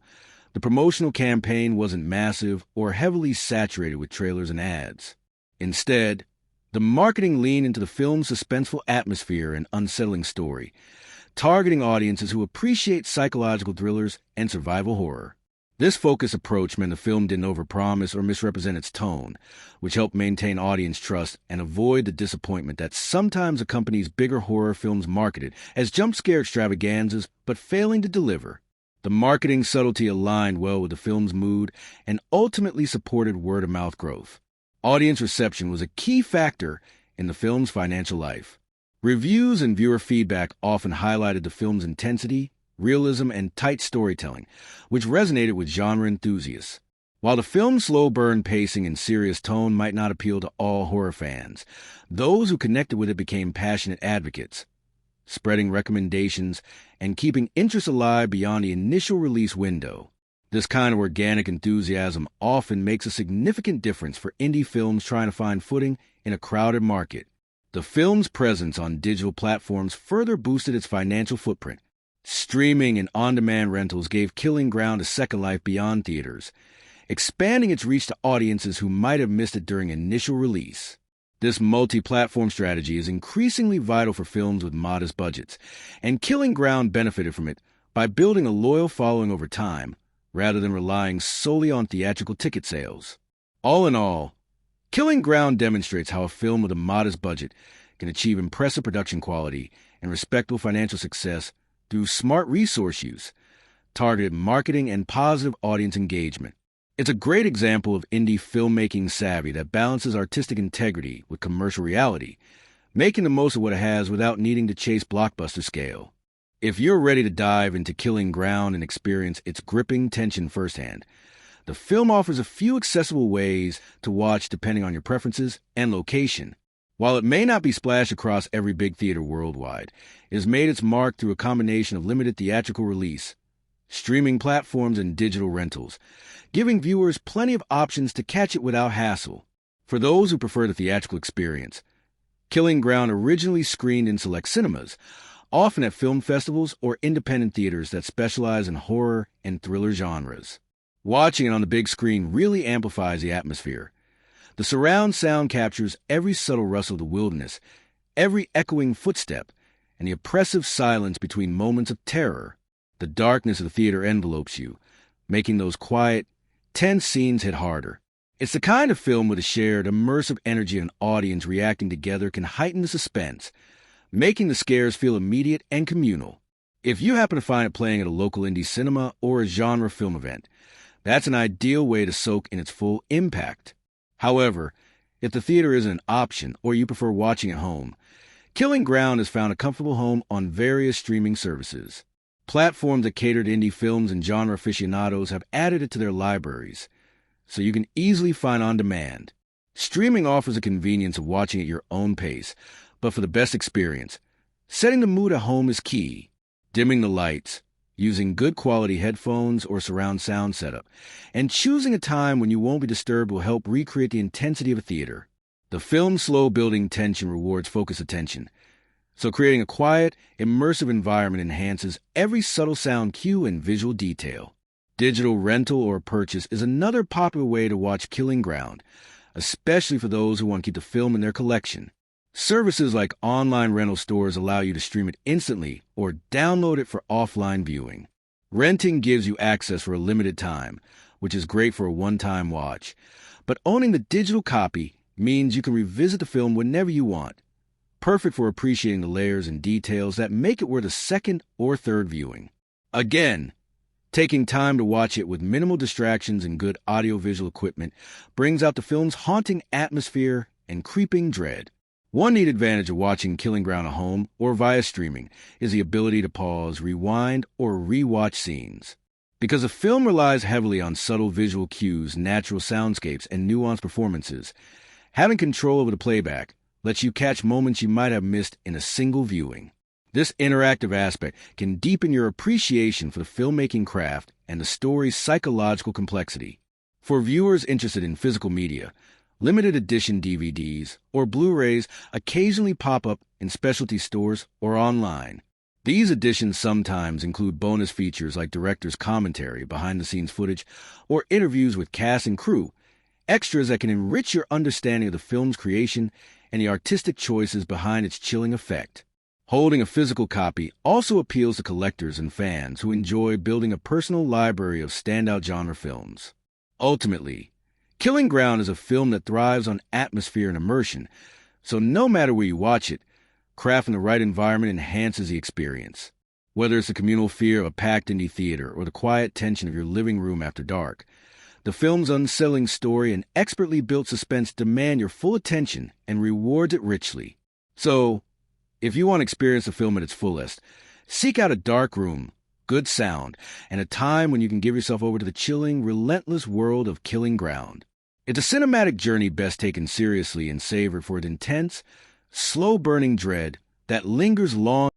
the promotional campaign wasn't massive or heavily saturated with trailers and ads. Instead, the marketing leaned into the film's suspenseful atmosphere and unsettling story, targeting audiences who appreciate psychological thrillers and survival horror. This focused approach meant the film didn't overpromise or misrepresent its tone, which helped maintain audience trust and avoid the disappointment that sometimes accompanies bigger horror films marketed as jump-scare extravaganzas but failing to deliver. The marketing subtlety aligned well with the film's mood and ultimately supported word-of-mouth growth. Audience reception was a key factor in the film's financial life. Reviews and viewer feedback often highlighted the film's intensity, realism, and tight storytelling, which resonated with genre enthusiasts. While the film's slow burn pacing and serious tone might not appeal to all horror fans, those who connected with it became passionate advocates, spreading recommendations and keeping interest alive beyond the initial release window. This kind of organic enthusiasm often makes a significant difference for indie films trying to find footing in a crowded market. The film's presence on digital platforms further boosted its financial footprint. Streaming and on-demand rentals gave Killing Ground a second life beyond theaters, expanding its reach to audiences who might have missed it during initial release. This multi-platform strategy is increasingly vital for films with modest budgets, and Killing Ground benefited from it by building a loyal following over time, rather than relying solely on theatrical ticket sales. All in all, Killing Ground demonstrates how a film with a modest budget can achieve impressive production quality and respectable financial success through smart resource use, targeted marketing, and positive audience engagement. It's a great example of indie filmmaking savvy that balances artistic integrity with commercial reality, making the most of what it has without needing to chase blockbuster scale. If you're ready to dive into Killing Ground and experience its gripping tension firsthand, the film offers a few accessible ways to watch depending on your preferences and location. While it may not be splashed across every big theater worldwide, it has made its mark through a combination of limited theatrical release, streaming platforms, and digital rentals, giving viewers plenty of options to catch it without hassle. For those who prefer the theatrical experience, Killing Ground originally screened in select cinemas, often at film festivals or independent theaters that specialize in horror and thriller genres. Watching it on the big screen really amplifies the atmosphere. The surround sound captures every subtle rustle of the wilderness, every echoing footstep, and the oppressive silence between moments of terror. The darkness of the theater envelopes you, making those quiet, tense scenes hit harder. It's the kind of film where the shared, immersive energy of an audience reacting together can heighten the suspense, making the scares feel immediate and communal. If you happen to find it playing at a local indie cinema or a genre film event, that's an ideal way to soak in its full impact. However, if the theater isn't an option or you prefer watching at home, Killing Ground has found a comfortable home on various streaming services. Platforms that cater to indie films and genre aficionados have added it to their libraries, so you can easily find on demand. Streaming offers the convenience of watching at your own pace, but for the best experience, setting the mood at home is key. Dimming the lights, using good quality headphones or surround sound setup, and choosing a time when you won't be disturbed will help recreate the intensity of a theater. The film's slow-building tension rewards focused attention, so creating a quiet, immersive environment enhances every subtle sound cue and visual detail. Digital rental or purchase is another popular way to watch Killing Ground, especially for those who want to keep the film in their collection. Services like online rental stores allow you to stream it instantly or download it for offline viewing. Renting gives you access for a limited time, which is great for a one-time watch. But owning the digital copy means you can revisit the film whenever you want. Perfect for appreciating the layers and details that make it worth a second or third viewing. Again, taking time to watch it with minimal distractions and good audiovisual equipment brings out the film's haunting atmosphere and creeping dread. One neat advantage of watching Killing Ground at home or via streaming is the ability to pause, rewind, or rewatch scenes. Because the film relies heavily on subtle visual cues, natural soundscapes, and nuanced performances, having control over the playback lets you catch moments you might have missed in a single viewing. This interactive aspect can deepen your appreciation for the filmmaking craft and the story's psychological complexity. For viewers interested in physical media, limited edition DVDs or Blu-rays occasionally pop up in specialty stores or online. These editions sometimes include bonus features like director's commentary, behind-the-scenes footage, or interviews with cast and crew, extras that can enrich your understanding of the film's creation and the artistic choices behind its chilling effect. Holding a physical copy also appeals to collectors and fans who enjoy building a personal library of standout genre films. Ultimately, Killing Ground is a film that thrives on atmosphere and immersion, so no matter where you watch it, crafting the right environment enhances the experience. Whether it's the communal fear of a packed indie theater or the quiet tension of your living room after dark, the film's unsettling story and expertly built suspense demand your full attention and rewards it richly. So, if you want to experience the film at its fullest, seek out a dark room, good sound, and a time when you can give yourself over to the chilling, relentless world of Killing Ground. It's a cinematic journey best taken seriously and savored for its intense, slow-burning dread that lingers long